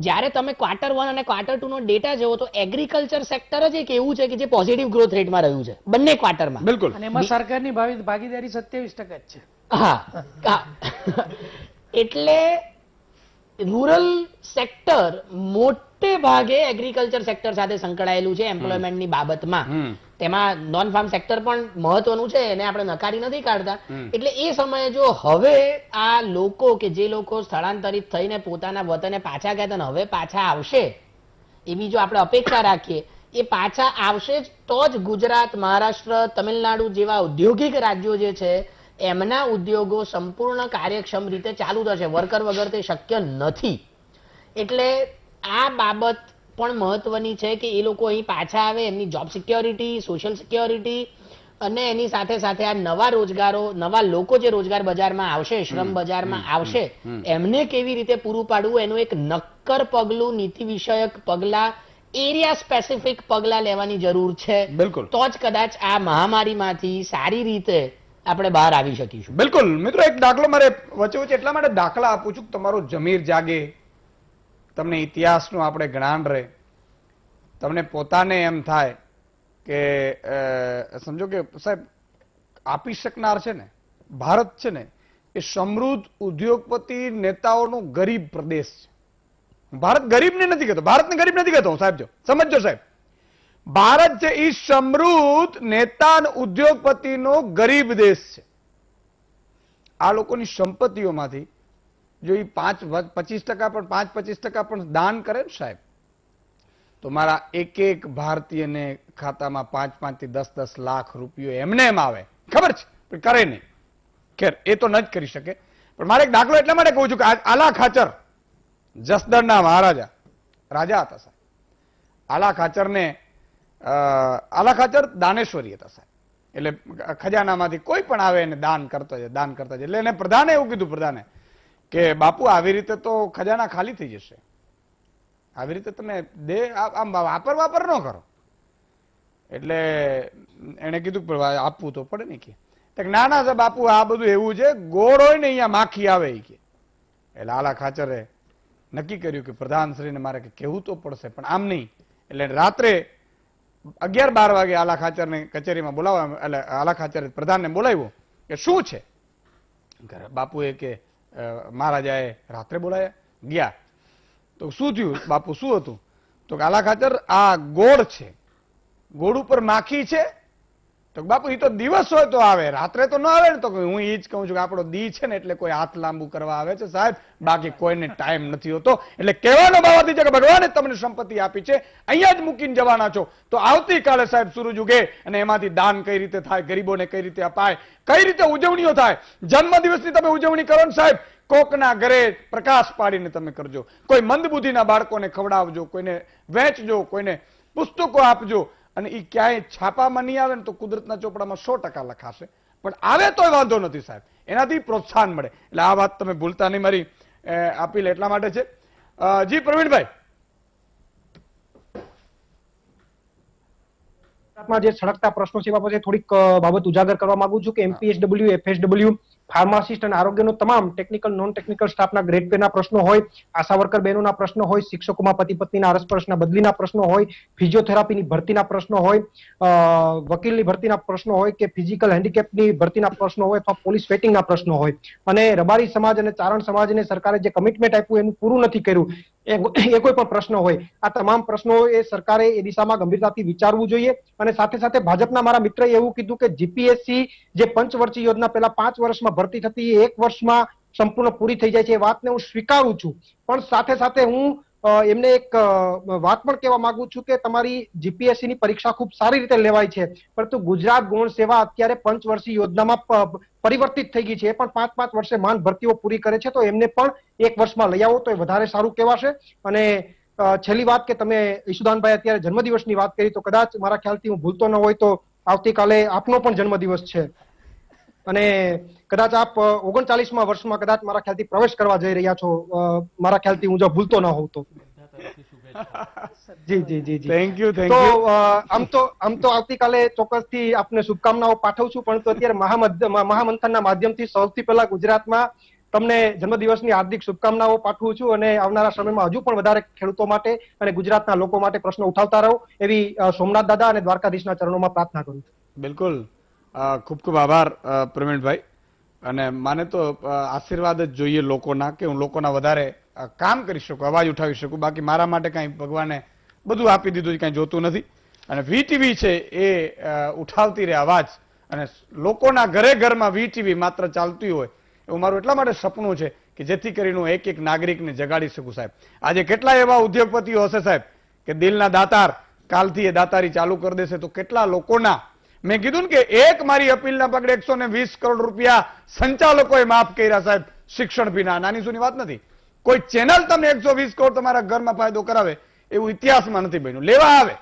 જ્યારે તમે ક્વાર્ટર 1 અને ક્વાર્ટર 2 નો ડેટા જોવો તો એગ્રીકલ્ચર સેક્ટર જ એક એવું છે કે જે પોઝિટિવ ગ્રોથ રેટમાં રહ્યું છે બંને ક્વાર્ટરમાં. બિલકુલ. અને એમાં સરકારની ભાગીદારી 27% જ છે. હા, એટલે રૂરલ સેક્ટર મોટે ભાગે એગ્રીકલ્ચર સેક્ટર સાથે સંકળાયેલું છે એમ્પ્લોયમેન્ટની બાબતમાં. તેમાં નોન ફાર્મ સેક્ટર પણ મહત્વનું છે, એને આપણે નકારી નથી કાઢતા. એટલે એ સમયે જો હવે આ લોકો કે જે લોકો સ્થળાંતરિત થઈને પોતાના વતને પાછા ગયા હતા હવે પાછા આવશે એવી જો આપણે અપેક્ષા રાખીએ, એ પાછા આવશે જ તો જ ગુજરાત, મહારાષ્ટ્ર, તમિલનાડુ જેવા ઔદ્યોગિક રાજ્યો જે છે એમના ઉદ્યોગો સંપૂર્ણ કાર્યક્ષમ રીતે ચાલુ થશે. વર્કર વગર તે શક્ય નથી. એટલે આ બાબત પણ મહત્વની છે કે એ લોકો અહીં પાછા આવે, એમની જોબ સિક્યોરિટી, સોશિયલ સિક્યોરિટી અને એની સાથે સાથે આ નવા રોજગારો, નવા લોકો જે રોજગાર બજારમાં આવશે, શ્રમ બજારમાં આવશે, એમને કેવી રીતે પૂરું પાડવું એનું એક નક્કર પગલું, નીતિ વિષયક પગલા, એરિયા સ્પેસિફિક પગલા લેવાની જરૂર છે. બિલકુલ. તો જ કદાચ આ મહામારીમાંથી સારી રીતે આપણે બહાર આવી શકીશું. બિલકુલ. મિત્રો, એક દાખલો મારે વચ્ચે વચ્ચે એટલા માટે દાખલા આપું છું કે તમારો જમીર જાગે, તમને ઇતિહાસનું આપણે જ્ઞાન રહે, તમને પોતાને એમ થાય કે સમજો કે સાહેબ આપી શકનાર છે ને ભારત છે ને એ સમૃદ્ધ ઉદ્યોગપતિ નેતાઓનો ગરીબ પ્રદેશ છે. ભારત ગરીબને નથી કહેતો, ભારતને ગરીબ નથી કહેતો સાહેબ, જો સમજો સાહેબ, ભારત છે એ સમૃદ્ધ નેતા ઉદ્યોગપતિનો ગરીબ દેશ છે. આ લોકોની સંપત્તિઓમાંથી જો એ 25% પણ 5-25% પણ દાન કરે ને સાહેબ, તો મારા એક ભારતીયને ખાતામાં 5-5 થી 10-10 લાખ રૂપિયો એમને એમ આવે. ખબર છે, પણ કરે નહીં. ખેર, એ તો ન જ કરી શકે. પણ મારે એક દાખલો એટલા માટે કહું છું કે આલા ખાચર, જસદણના મહારાજા રાજા હતા સાહેબ. આલા ખાચર દાનેશ્વરી હતા સાહેબ. એટલે ખજાનામાંથી કોઈ પણ આવે એને દાન કરતા જાય, દાન કરતા જાય. એટલે એને પ્રધાને એવું કીધું, પ્રધાને કે બાપુ આવી રીતે તો ખજાના ખાલી થઈ જશે, આવી રીતે તમે આમ વાપર ન કરો. એટલે એને કીધું કે આપવું તો પડે ને. કે ના ના સાહેબ બાપુ, આ બધું એવું છે, ગોળ હોય ને અહીંયા માખી આવે કે. એટલે આલા ખાચરે નક્કી કર્યું કે પ્રધાનશ્રીને મારે કહેવું તો પડશે, પણ આમ નહીં. એટલે રાત્રે 11-12 વાગે આલા ખાચરને કચેરીમાં બોલાવવા, એટલે આલા ખાચરે પ્રધાનને બોલાવ્યો કે શું છે. બાપુએ કે મહારાજાએ રાત્રે બોલાયા, ગયા તો શું થયું બાપુ, શું હતું? તો આલા ખાચર આ ગોળ છે, ગોળ ઉપર માખી છે. તો બાપુ એ તો દિવસ હોય તો આવે, રાત્રે તો ન આવે ને. તો હું એ જ કહું છું કે આપણો દી છે ને એટલે કોઈ હાથ લાંબુ કરવા આવે છે સાહેબ, બાકી કોઈને ટાઈમ નથી હોતો. એટલે કહેવાનો ભાવાર્થ છે કે ભગવાને તમને સંપત્તિ આપી છે, અહીંયા જ મૂકીને જવાના છો, તો આવતીકાલે સાહેબ સૂરજ ઉગે અને એમાંથી દાન કઈ રીતે થાય, ગરીબોને કઈ રીતે અપાય, કઈ રીતે ઉજવણીઓ થાય. જન્મદિવસની તમે ઉજવણી કરો ને સાહેબ, કોકના ઘરે પ્રકાશ પાડીને તમે કરજો, કોઈ મંદબુદ્ધિના બાળકોને ખવડાવજો, કોઈને વેચજો, કોઈને પુસ્તકો આપજો. અને એ ક્યાંય છાપામાં નહીં આવે ને તો કુદરતના ચોપડામાં 100% લખાશે, પણ આવે તોય વાંધો નથી સાહેબ, એનાથી પ્રોત્સાહન મળે. એટલે આ વાત તમે ભૂલતા નહીં, મારી અપીલ એટલા માટે છે. જી પ્રવીણભાઈ. જે સળગતા પ્રશ્નો છે એ બાબતે થોડીક બાબત ઉજાગર કરવા માંગુ છું કે એમપીએસડબલ્યુ, એફએસડબલ્યુ, ફાર્માસિસ્ટ અને આરોગ્યનો તમામ ટેકનિકલ, નોન ટેકનિકલ સ્ટાફના ગ્રેડ પેના પ્રશ્નો હોય, આશા વર્કર બહેનોના પ્રશ્નો હોય, શિક્ષકોમાં પતિ પત્નીના અરસપરસના બદલીના પ્રશ્નો હોય, ફિઝિયોથેરાપીની ભરતીના પ્રશ્નો હોય, વકીલની ભરતીના પ્રશ્નો હોય કે ફિઝિકલ હેન્ડીકેપની ભરતીના પ્રશ્નો હોય અથવા પોલીસ વેટિંગના પ્રશ્નો હોય, અને રબારી સમાજ અને ચારણ સમાજને સરકારે જે કમિટમેન્ટ આપ્યું એનું પૂરું નથી કર્યું, એ કોઈ પણ પ્રશ્ન હોય, આ તમામ પ્રશ્નો એ સરકારે એ દિશામાં ગંભીરતાથી વિચારવું જોઈએ. અને સાથે સાથે ભાજપના મારા મિત્રએ એવું કીધું કે જીપીએસસી જે પંચવર્ષીય યોજના પહેલા 5 વર્ષમાં ભરતી થતી એ 1 વર્ષમાં સંપૂર્ણ પૂરી થઈ જાય છે, એ વાતને હું સ્વીકારું છું. પણ સાથે સાથે હું એમને એક વાત પણ કહેવા માંગુ છું કે તમારી જીપીએસસી ની પરીક્ષા ખૂબ સારી રીતે લેવાય છે, પરંતુ ગુજરાત ગૌણ સેવા અત્યારે પંચવર્ષીય યોજનામાં પરિવર્તિત થઈ ગઈ છે. એ પણ 5-5 વર્ષે માન ભરતીઓ પૂરી કરે છે, તો એમને પણ 1 વર્ષમાં લઈ આવો તો એ વધારે સારું કહેવાશે. અને છેલ્લી વાત કે તમે ઈશુદાનભાઈ અત્યારે જન્મદિવસની વાત કરી, તો કદાચ મારા ખ્યાલથી હું ભૂલતો ન હોય તો આવતીકાલે આપનો પણ જન્મદિવસ છે, અને કદાચ આપ 39મા વર્ષમાં કદાચ મારા ખ્યાલથી પ્રવેશ કરવા જઈ રહ્યા છો, મારા ખ્યાલથી હું જો ભૂલતો ન હોઉં તો. જી જી જી જી, થેન્ક યુ. તો આમ તો આવતીકાલે ચોક્કસથી આપને શુભકામનાઓ પાઠવું છું, પરંતુ અત્યારે મહામંથનના માધ્યમથી સૌથી પહેલા ગુજરાતમાં તમને જન્મદિવસની હાર્દિક શુભકામનાઓ પાઠવું છું, અને આવનારા સમયમાં હજુ પણ વધારે ખેડૂતો માટે અને ગુજરાતના લોકો માટે પ્રશ્નો ઉઠાવતા રહો એવી સોમનાથ દાદા અને દ્વારકાધીશના ચરણોમાં પ્રાર્થના કરું છું. બિલકુલ, ખૂબ ખૂબ આભાર પ્રવીણભાઈ. અને મને તો આશીર્વાદ જ જોઈએ લોકોના, કે હું લોકોના વધારે કામ કરી શકું, અવાજ ઉઠાવી શકું. બાકી મારા માટે કાંઈ ભગવાને બધું આપી દીધું, કાંઈ જોતું નથી. અને વીટીવી છે એ ઉઠાવતી રહે અવાજ, અને લોકોના ઘરે ઘરમાં વીટીવી માત્ર ચાલતી હોય એવું મારું એટલા માટે સપનું છે કે જેથી કરીને હું એક નાગરિકને જગાડી શકું સાહેબ. આજે કેટલા એવા ઉદ્યોગપતિઓ હશે સાહેબ કે દિલના દાતાર, કાલથી એ દાતારી ચાલુ કરી દેશે, તો કેટલા લોકોના, મેં કીધું ને કે એક મારી અપીલના પગલે 120 કરોડ રૂપિયા સંચાલકોએ માફ કર્યા સાહેબ, શિક્ષણ ફીના. નાની સૂની વાત નથી. કોઈ ચેનલ તમને 120 કરોડ તમારા ઘરમાં ફાયદો કરાવે એવું ઇતિહાસમાં નથી બન્યું. લેવા આવે,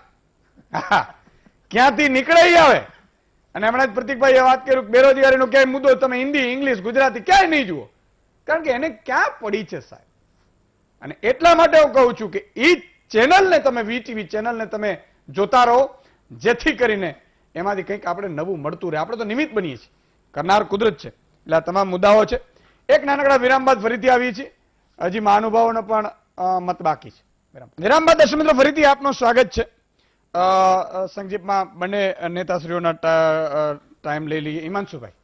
ક્યાંથી નીકળે આવે. અને હમણાં જ પ્રતિકભાઈએ વાત કર્યું બેરોજગારીનો ક્યાંય મુદ્દો તમે હિન્દી, ઇંગ્લિશ, ગુજરાતી ક્યાંય નહીં જુઓ, કારણ કે એને ક્યાં પડી છે સાહેબ. અને એટલા માટે હું કહું છું કે ઈ ચેનલને તમે વીટીવી ચેનલને તમે જોતા રહો, જેથી કરીને એમાંથી કંઈક આપણે નવું મળતું રહે. આપણે તો નિમિત્ત બનીએ છીએ, કરનાર કુદરત છે. એટલે આ તમામ મુદ્દાઓ છે. એક નાનકડા વિરામ બાદ ફરીથી આવીએ છીએ. હજી મહાનુભાવોનો પણ મત બાકી છે. વિરામ બાદ દર્શક મિત્રો ફરીથી આપનું સ્વાગત છે. સંક્ષિપ્તમાં બંને નેતાશ્રીઓના ટાઈમ લઈ લઈએ. હિમાંશુભાઈ,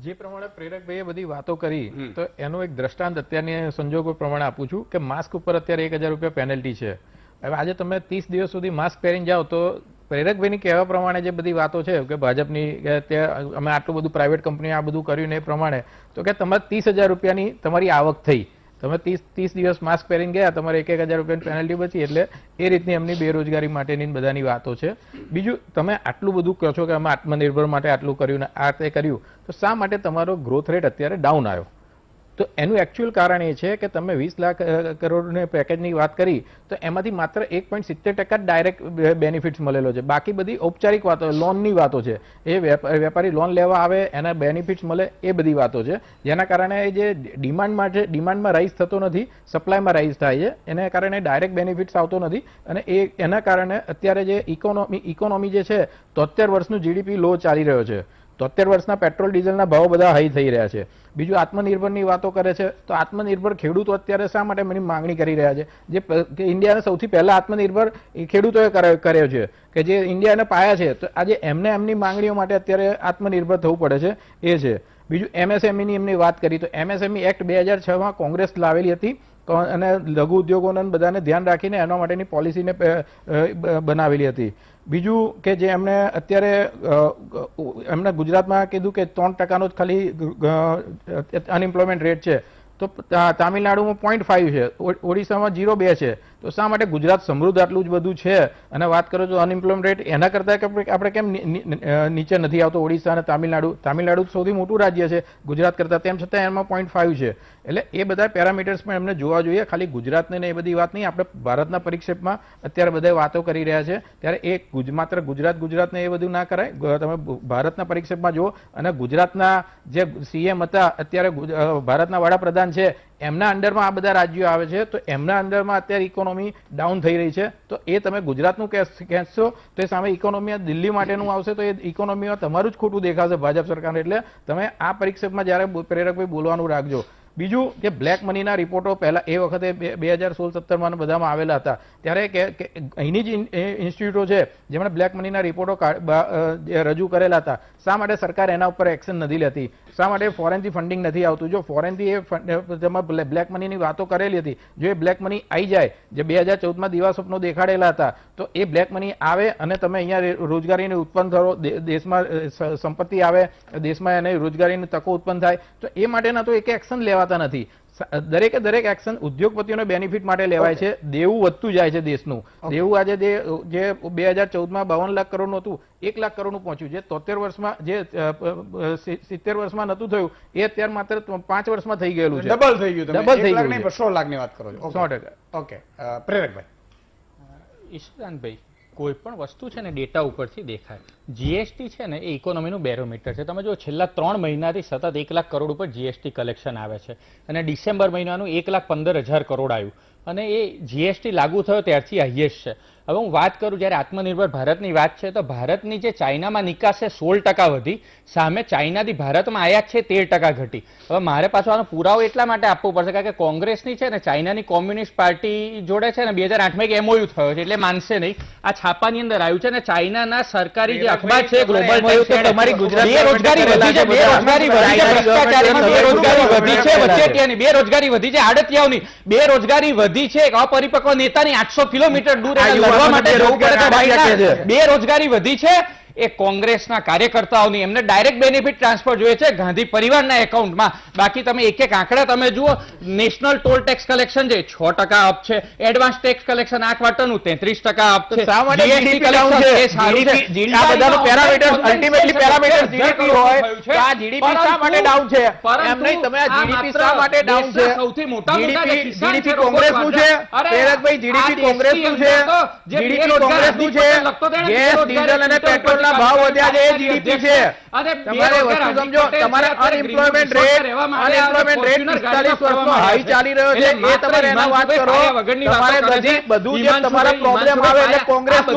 જે પ્રમાણે પ્રેરકભાઈએ બધી વાતો કરી તો એનું એક દ્રષ્ટાંત અત્યારની સંજોગો પ્રમાણે આપું છું કે માસ્ક ઉપર અત્યારે 1000 રૂપિયા પેનલ્ટી છે. હવે આજે તમે 30 દિવસ સુધી માસ્ક પહેરીને જાઓ તો પ્રેરકભાઈની કહેવા પ્રમાણે જે બધી વાતો છે કે ભાજપની કે અમે આટલું બધું પ્રાઇવેટ કંપની આ બધું કર્યું ને એ પ્રમાણે તો કે તમારે 30,000 રૂપિયાની તમારી આવક થઈ, તમે 30 દિવસ માસ્ક પહેરીને ગયા, તમારે 1,000 રૂપિયાની પેનલ્ટી બચી. એટલે એ રીતની એમની બેરોજગારી માટેની બધાની વાતો છે. બીજું, તમે આટલું બધું કહો છો કે અમે આત્મનિર્ભર માટે આટલું કર્યું ને આ તે કર્યું, તો શા માટે તમારો ગ્રોથ રેટ અત્યારે ડાઉન આવ્યો? તો એનું એકચ્યુઅલ કારણ એ છે કે તમે 20 લાખ કરોડની પેકેજની વાત કરી તો એમાંથી માત્ર 1.70% ડાયરેક્ટ બેનિફિટ્સ મળેલો છે. બાકી બધી ઔપચારિક વાતો, લોનની વાતો છે. એ વેપારી લોન લેવા આવે એના બેનિફિટ્સ મળે, એ બધી વાતો છે. જેના કારણે જે ડિમાન્ડમાં રાઇઝ થતો નથી, સપ્લાયમાં રાઇઝ થાય છે. એના કારણે ડાયરેક્ટ બેનિફિટ્સ આવતો નથી. અને એના કારણે અત્યારે જે ઇકોનોમી જે છે 73 વર્ષનું જીડીપી લો ચાલી રહ્યો છે. 73 વર્ષના પેટ્રોલ ડીઝલના ભાવ બધા હાઈ થઈ રહ્યા છે. બીજું, આત્મનિર્ભરની વાતો કરે છે તો આત્મનિર્ભર ખેડૂતો અત્યારે શા માટે એની માંગણી કરી રહ્યા છે? જે ઇન્ડિયાને સૌથી પહેલા આત્મનિર્ભર ખેડૂતોએ કર્યો છે કે જે ઇન્ડિયાને પાયા છે, તો આજે એમની માંગણીઓ માટે અત્યારે આત્મનિર્ભર થવું પડે છે, એ છે. બીજું, એમએસએમઈની એમની વાત કરી તો એમએસએમઈ એક્ટ 2006માં કોંગ્રેસ લાવેલી હતી અને લઘુ ઉદ્યોગોને બધાને ધ્યાન રાખીને એના માટેની પોલિસીને બનાવેલી હતી. બીજું કે જે એમણે અત્યારે એમણે ગુજરાતમાં કીધું કે 3% જ ખાલી અનએમ્પ્લોયમેન્ટ રેટ છે, તો તામિલનાડુમાં 0.5 છે, ઓડિશામાં 0.2 છે. તો શા માટે ગુજરાત સમૃદ્ધ આટલું જ બધું છે અને વાત કરો તો અનએમ્પ્લોયમેન્ટ રેટ એના કરતાં આપણે કેમ નીચે નથી આવતો? ઓડિશા અને તામિલનાડુ સૌથી મોટું રાજ્ય છે ગુજરાત કરતાં, તેમ છતાં એમાં 0.5 છે. એટલે એ બધા પેરામીટર્સ પણ એમને જોવા જોઈએ. ખાલી ગુજરાતને એ બધી વાત નહીં, આપણે ભારતના પરિક્ષેપમાં અત્યારે બધા વાતો કરી રહ્યા છે ત્યારે એ માત્ર ગુજરાતને એ બધું ના કરાય. તમે ભારતના પરિક્ષેપમાં જુઓ અને ગુજરાતના જે સીએમ હતા અત્યારે ભારતના વડાપ્રધાન છે એમના અંડરમાં આ બધા રાજ્યો આવે છે, તો એમના અંડરમાં અત્યારે ઇકોનોમી ડાઉન થઈ રહી છે. તો એ તમે ગુજરાતનું કહેશો તો એ સામે ઇકોનોમી દિલ્હી માટેનું આવશે તો એ ઇકોનોમીમાં તમારું જ ખોટું દેખાશે ભાજપ સરકાર. એટલે તમે આ પરિક્ષેપમાં જ્યારે પ્રેરકભાઈ બોલવાનું રાખજો. બીજું કે બ્લેક મનીના રિપોર્ટો પહેલા એ વખતે 2016-17માં બધામાં આવેલા હતા ત્યારે કે અહીંની જ ઇન્સ્ટિટ્યૂટો છે જેમણે બ્લેક મનીના રિપોર્ટો રજૂ કરેલા હતા, શા માટે સરકાર એના ઉપર એક્શન નથી લેતી? શા માટે ફોરેનથી ફંડિંગ નથી આવતું? જો ફોરેનથી તેમાં બ્લેક મનીની વાતો કરેલી હતી, જો એ બ્લેક મની આવી જાય, જે 2014માં દિવા સ્વપ્નો દેખાડેલા હતા, તો એ બ્લેક મની આવે અને તમે અહીંયા રોજગારીને ઉત્પન્ન કરો, દેશમાં સંપત્તિ આવે, દેશમાં એને રોજગારીની તકો ઉત્પન્ન થાય, તો એ માટેના તો એક એક્શન લેવાતા નથી. દરેક એક્શન ઉદ્યોગપતિઓને બેનિફિટ માટે લેવાય છે. દેવું વધતું જાય છે દેશનું. દેવું આજે જે 2014માં 52 લાખ કરોડનું હતું 1 લાખ કરોડનું પહોંચ્યું. જે 73 વર્ષમાં જે 70 વર્ષમાં નતું થયું એ અત્યારે માત્ર 5 વર્ષમાં થઈ ગયેલું છે. ડબલ થઈ ગયું. ડબલ થઈ ગયું. 200 લાખની વાત કરો છો. 100%. ઓકે, પ્રેરકભાઈ. ઈશાનભાઈ, કોઈ પણ વસ્તુ છે ને ડેટા ઉપરથી દેખાય. જીએસટી છે ને એ ઇકોનોમીનું બેરોમીટર છે. તમે જો છેલ્લા 3 મહિનાથી સતત 1 લાખ કરોડ ઉપર જીએસટી કલેક્શન આવે છે અને ડિસેમ્બર મહિનાનું 1,15,000 કરોડ આવ્યું અને એ જીએસટી લાગુ થયો ત્યારથી હાઈએસ્ટ છે. હવે હું વાત કરું જ્યારે આત્મનિર્ભર ભારતની વાત છે તો ભારતની જે ચાઇનામાં નિકાસ છે 16% વધી, સામે ચાઇનાથી ભારતમાં આયાત છે 13% ઘટી. હવે મારે પાછો આનો પુરાવો એટલા માટે આપવો પડશે કારણ કે કોંગ્રેસની છે ને ચાઇનાની કોમ્યુનિસ્ટ પાર્ટી જોડે છે ને 2008માં એક એમઓયુ થયો છે, એટલે માનશે નહીં. આ છાપાની અંદર આવ્યું છે ને ચાઇનાના સરકારી જે અખબાર છે ગ્લોબલ તમારી બેરોજગારી વધી છે, બેરોજગારી વધી છે, ભ્રષ્ટાચારીમાં બેરોજગારી વધી છે, વચેટિયાની બેરોજગારી વધી છે, આડતિયાઓની બેરોજગારી વધી છે, એક અપરિપક્વ નેતાની 800 કિલોમીટર દૂર લડવા માટે જવું પડે તો ભાઈ બેરોજગારી વધી છે. એ કોંગ્રેસના કાર્યકર્તાઓની, એમને ડાયરેક્ટ બેનિફિટ ટ્રાન્સફર જોઈએ છે ગાંધી પરિવારના એકાઉન્ટમાં. બાકી તમે એક એક આંકડા તમે જુઓ, નેશનલ ટોલ ટેક્સ કલેક્શન છે 6% અપ છે, એડવાન્સ ટેક્સ કલેક્શન આ ક્વાર્ટરનું 33% અપ છે, શા માટે GST GDP ડાઉન છે? એ સારું છે. GDP આ બધાનું પેરામીટર્સ, અલ્ટિમેટલી પેરામીટર્સ GDP હોય તો આ GDP શા માટે ડાઉન છે? એમ નહીં, તમે આ GDP શા માટે ડાઉન છે? સૌથી મોટા GDP કોંગ્રેસનું છે, પ્રેરકભાઈ, GDP કોંગ્રેસનું છે, GDP કોંગ્રેસનું છે, ગેસ, ડીઝલ અને પેટ્રોલના ભાવ વધ્યા છે એ GDP છે. તમારે વસ્તુ સમજો, તમારે અનએમ્પ્લોયમેન્ટ રેટ 45 વર્ષનો હાઈ ચાલી રહ્યો છે, એ તમારે એના વાત કરો. તમારે બધું જે તમારા પ્રોબ્લેમ આવે એટલે કોંગ્રેસનું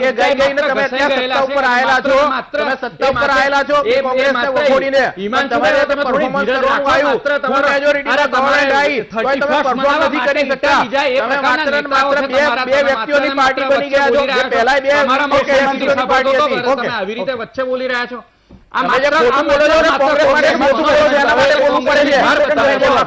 એ ગઈ ગઈને તમે અત્યારે સત્તા ઉપર આયેલા છો, તમે સત્તા ઉપર આયેલા છો કોંગ્રેસને વખોડીને. તમારે પરફોર્મન્સ કરવાનું આવ્યું, ફૂલ મેજોરિટીના ગવર્નમેન્ટ આવી તોય તમે પરફોર્મ નથી કરી શકતા. તમે માત્ર ને માત્ર બે વ્યક્તિઓની પાર્ટી બની ગયા છો, જે પહેલા બે વ્યક્તિઓની પાર્ટી હતી. ઓકે, આવી રીતે વચ્ચે બોલી રહ્યા છો. તમે જે ખોટું બોલો છો ને, કોંગ્રેસ માટે ખોટું બોલો છો એના માટે બોલવું પડે છે.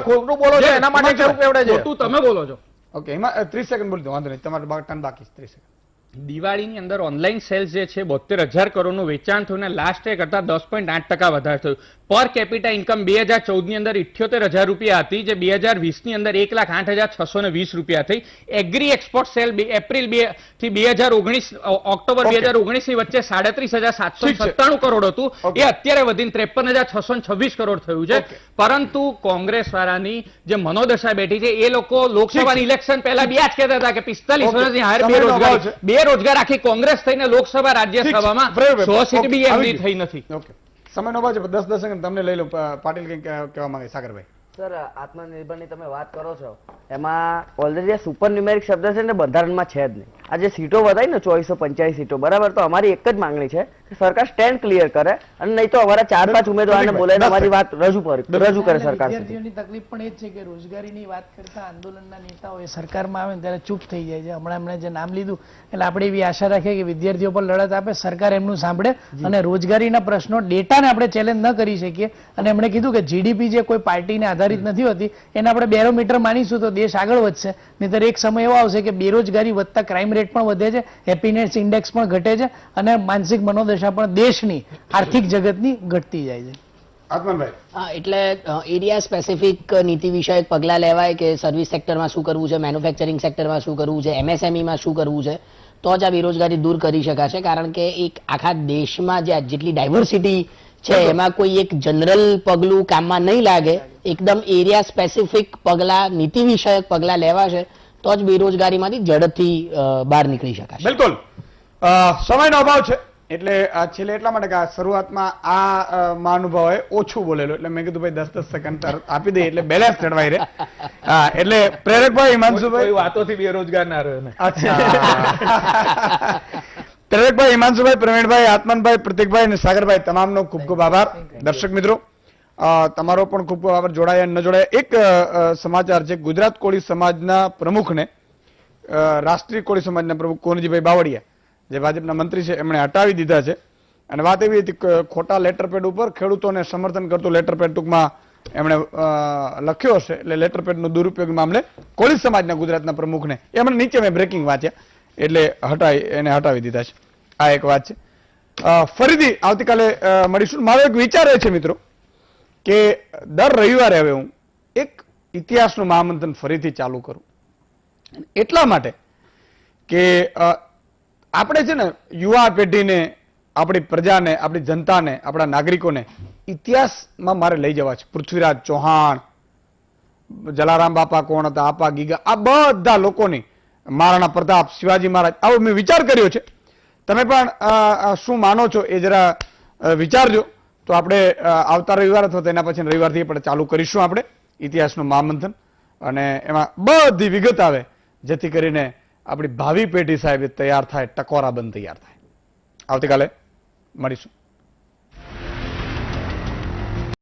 ખોટું બોલો છો એના માટે જરૂર પડે છે. ખોટું તમે બોલો છો. ઓકે, એમાં 30 સેકન્ડ બોલી દો, વાંધો નહીં, તમારે ટર્ન બાકી છે. 30 સેકન્ડ. દિવાળીની અંદર ઓનલાઈન સેલ્સ જે છે 72,000 કરોડનું વેચાણ થયું અને લાસ્ટ યર કરતા 10.8% વધારે થયું. પર કેપિટા ઇન્કમ 2014 ની અંદર 78,000 રૂપિયા હતી, જે 2020 ની અંદર 1,08,620 રૂપિયા થઈ. એગ્રી એક્સપોર્ટ સેલ એપ્રિલ થી 2019 ઓક્ટોબર 2019 ની વચ્ચે 37,797 કરોડ હતું, એ અત્યારે વધીને 53,626 કરોડ થયું છે. પરંતુ કોંગ્રેસ વાળાની જે મનોદશા બેઠી છે, એ લોકો લોકસભાની ઇલેક્શન પહેલા બી જ કહેતા હતા કે 45 વર્ષની હાયર બેરોજગાર આખી કોંગ્રેસ થઈને લોકસભા રાજ્યસભામાં 100 સીટ બી એમની થઈ નથી. ઓકે, સમયનો અભાવ છે, 10 સેકન્ડ તમને લઈ લો. પાટીલ કંઈક કહેવા માંગે, સાગરભાઈ. સર, આત્મનિર્ભરની તમે વાત કરો છો એમાં ઓલરેડી સુપર ન્યુમેરિક શબ્દ છે ને બંધારણમાં છે જ નહીં. આ જે સીટો વધારી ને 2485 સીટો, બરાબર, તો અમારી એક જ માંગણી છે કે સરકાર સ્ટેન્ડ ક્લિયર કરે, અને નહીં તો અમારા 4-5 ઉમેદવારને બોલાવીને અમારી વાત રજૂ કરે સરકાર. વિદ્યાર્થીઓની તકલીફ પણ એ જ છે કે રોજગારીની વાત કરતા આંદોલનના નેતાઓ એ સરકારમાં આવે ને ત્યારે ચૂપ થઈ જાય છે. હમણાં એમણે જે નામ લીધું એટલે આપણે એવી આશા રાખીએ કે વિદ્યાર્થીઓ પર લડત આપે, સરકાર એમનું સાંભળે, અને રોજગારીના પ્રશ્નો ડેટાને આપણે ચેલેન્જ ન કરી શકીએ. અને એમણે કીધું કે જીડીપી જે કોઈ પાર્ટીને આધારિત નથી હોતી, એને આપણે બેરોમીટર માનીશું તો દેશ આગળ વધશે. નહીંતર એક સમય એવો આવશે કે બેરોજગારી વધતા ક્રાઇમ રેટ પણ વધે છે, હેપીનેસ ઇન્ડેક્સ પણ ઘટે છે, અને માનસિક મનોદશા પણ દેશની આર્થિક જગતની ઘટતી જાય છે. આત્મનભાઈ. એટલે એરિયા સ્પેસિફિક નીતિ વિષયક પગલાં લેવાય કે સર્વિસ સેક્ટરમાં શું કરવું છે, મેન્યુફેક્ચરિંગ સેક્ટરમાં શું કરવું છે, એમએસએમઈમાં શું કરવું છે, તો જ આ બેરોજગારી દૂર કરી શકાશે. કારણ કે એક આખા દેશમાં જે જેટલી ડાયવર્સિટી છે એમાં કોઈ એક જનરલ પગલું કામમાં નહીં લાગે, એકદમ એરિયા સ્પેસિફિક પગલાં, નીતિ વિષયક પગલાં લેવાશે તો જ બેરોજગારીમાંથી ઝડપથી બહાર નીકળી શકાશે. બિલકુલ. સમયનો અભાવ છે એટલે છેલ્લે એટલા માટે કે આ શરૂઆતમાં આ મહાનુભાવોએ ઓછું બોલેલું એટલે મેં કીધું ભાઈ 10 સેકન્ડ આપી દઈએ એટલે બેલેન્સ જળવાઈ રહે. હા, એટલે પ્રેરકભાઈ, હિમાંશુભાઈ, વાતોથી બેરોજગાર ના રહ્યો ને. અચ્છા. પ્રેરકભાઈ, હિમાંશુભાઈ, પ્રવીણભાઈ, આત્મનભાઈ, પ્રતિકભાઈ અને સાગરભાઈ, તમામનો ખૂબ ખૂબ આભાર. દર્શક મિત્રો, તમારો પણ ખૂબ ખૂબ આભાર. જોડાયા ન જોડાયા. એક સમાચાર છે, ગુજરાત કોળી સમાજના પ્રમુખને, રાષ્ટ્રીય કોળી સમાજના પ્રમુખ કોનજીભાઈ બાવળિયા, જે ભાજપના મંત્રી છે, એમણે હટાવી દીધા છે. અને વાત એવી હતી ખોટા લેટરપેડ ઉપર ખેડૂતોને સમર્થન કરતો લેટરપેડ ટૂંકમાં એમણે લખ્યો હશે, એટલે લેટરપેડનો દુરુપયોગ મામલે કોળી સમાજના ગુજરાતના પ્રમુખને એમણે નીચે મેં બ્રેકિંગ વાંચ્યા એટલે એને હટાવી દીધા છે. આ એક વાત છે. ફરીથી આવતીકાલે મળીશું. મારો એક વિચાર એ છે મિત્રો કે દર રવિવારે હવે હું એક ઇતિહાસનું મહામંથન ફરીથી ચાલુ કરું, એટલા માટે કે આપણે છે ને યુવા પેઢીને, આપણી પ્રજાને, આપણી જનતાને, આપણા નાગરિકોને ઇતિહાસમાં મારે લઈ જવા છે. પૃથ્વીરાજ ચૌહાણ, જલારામ બાપા કોણ હતા, આપા ગીગા, આ બધા લોકોની, મહારાણા પ્રતાપ, શિવાજી મહારાજ, આવો મેં વિચાર કર્યો છે. તમે પણ શું માનો છો એ જરા વિચારજો. તો આપણે આવતા રવિવાર અથવા તેના પછી રવિવારથી આપણે ચાલુ કરીશું આપણે ઇતિહાસનું મહામંથન, અને એમાં બધી વિગત આવે જેથી કરીને આપણી ભાવિ પેઢી સાહેબ તૈયાર થાય, ટકોરા બંધ તૈયાર થાય. આવતીકાલે મળીશું.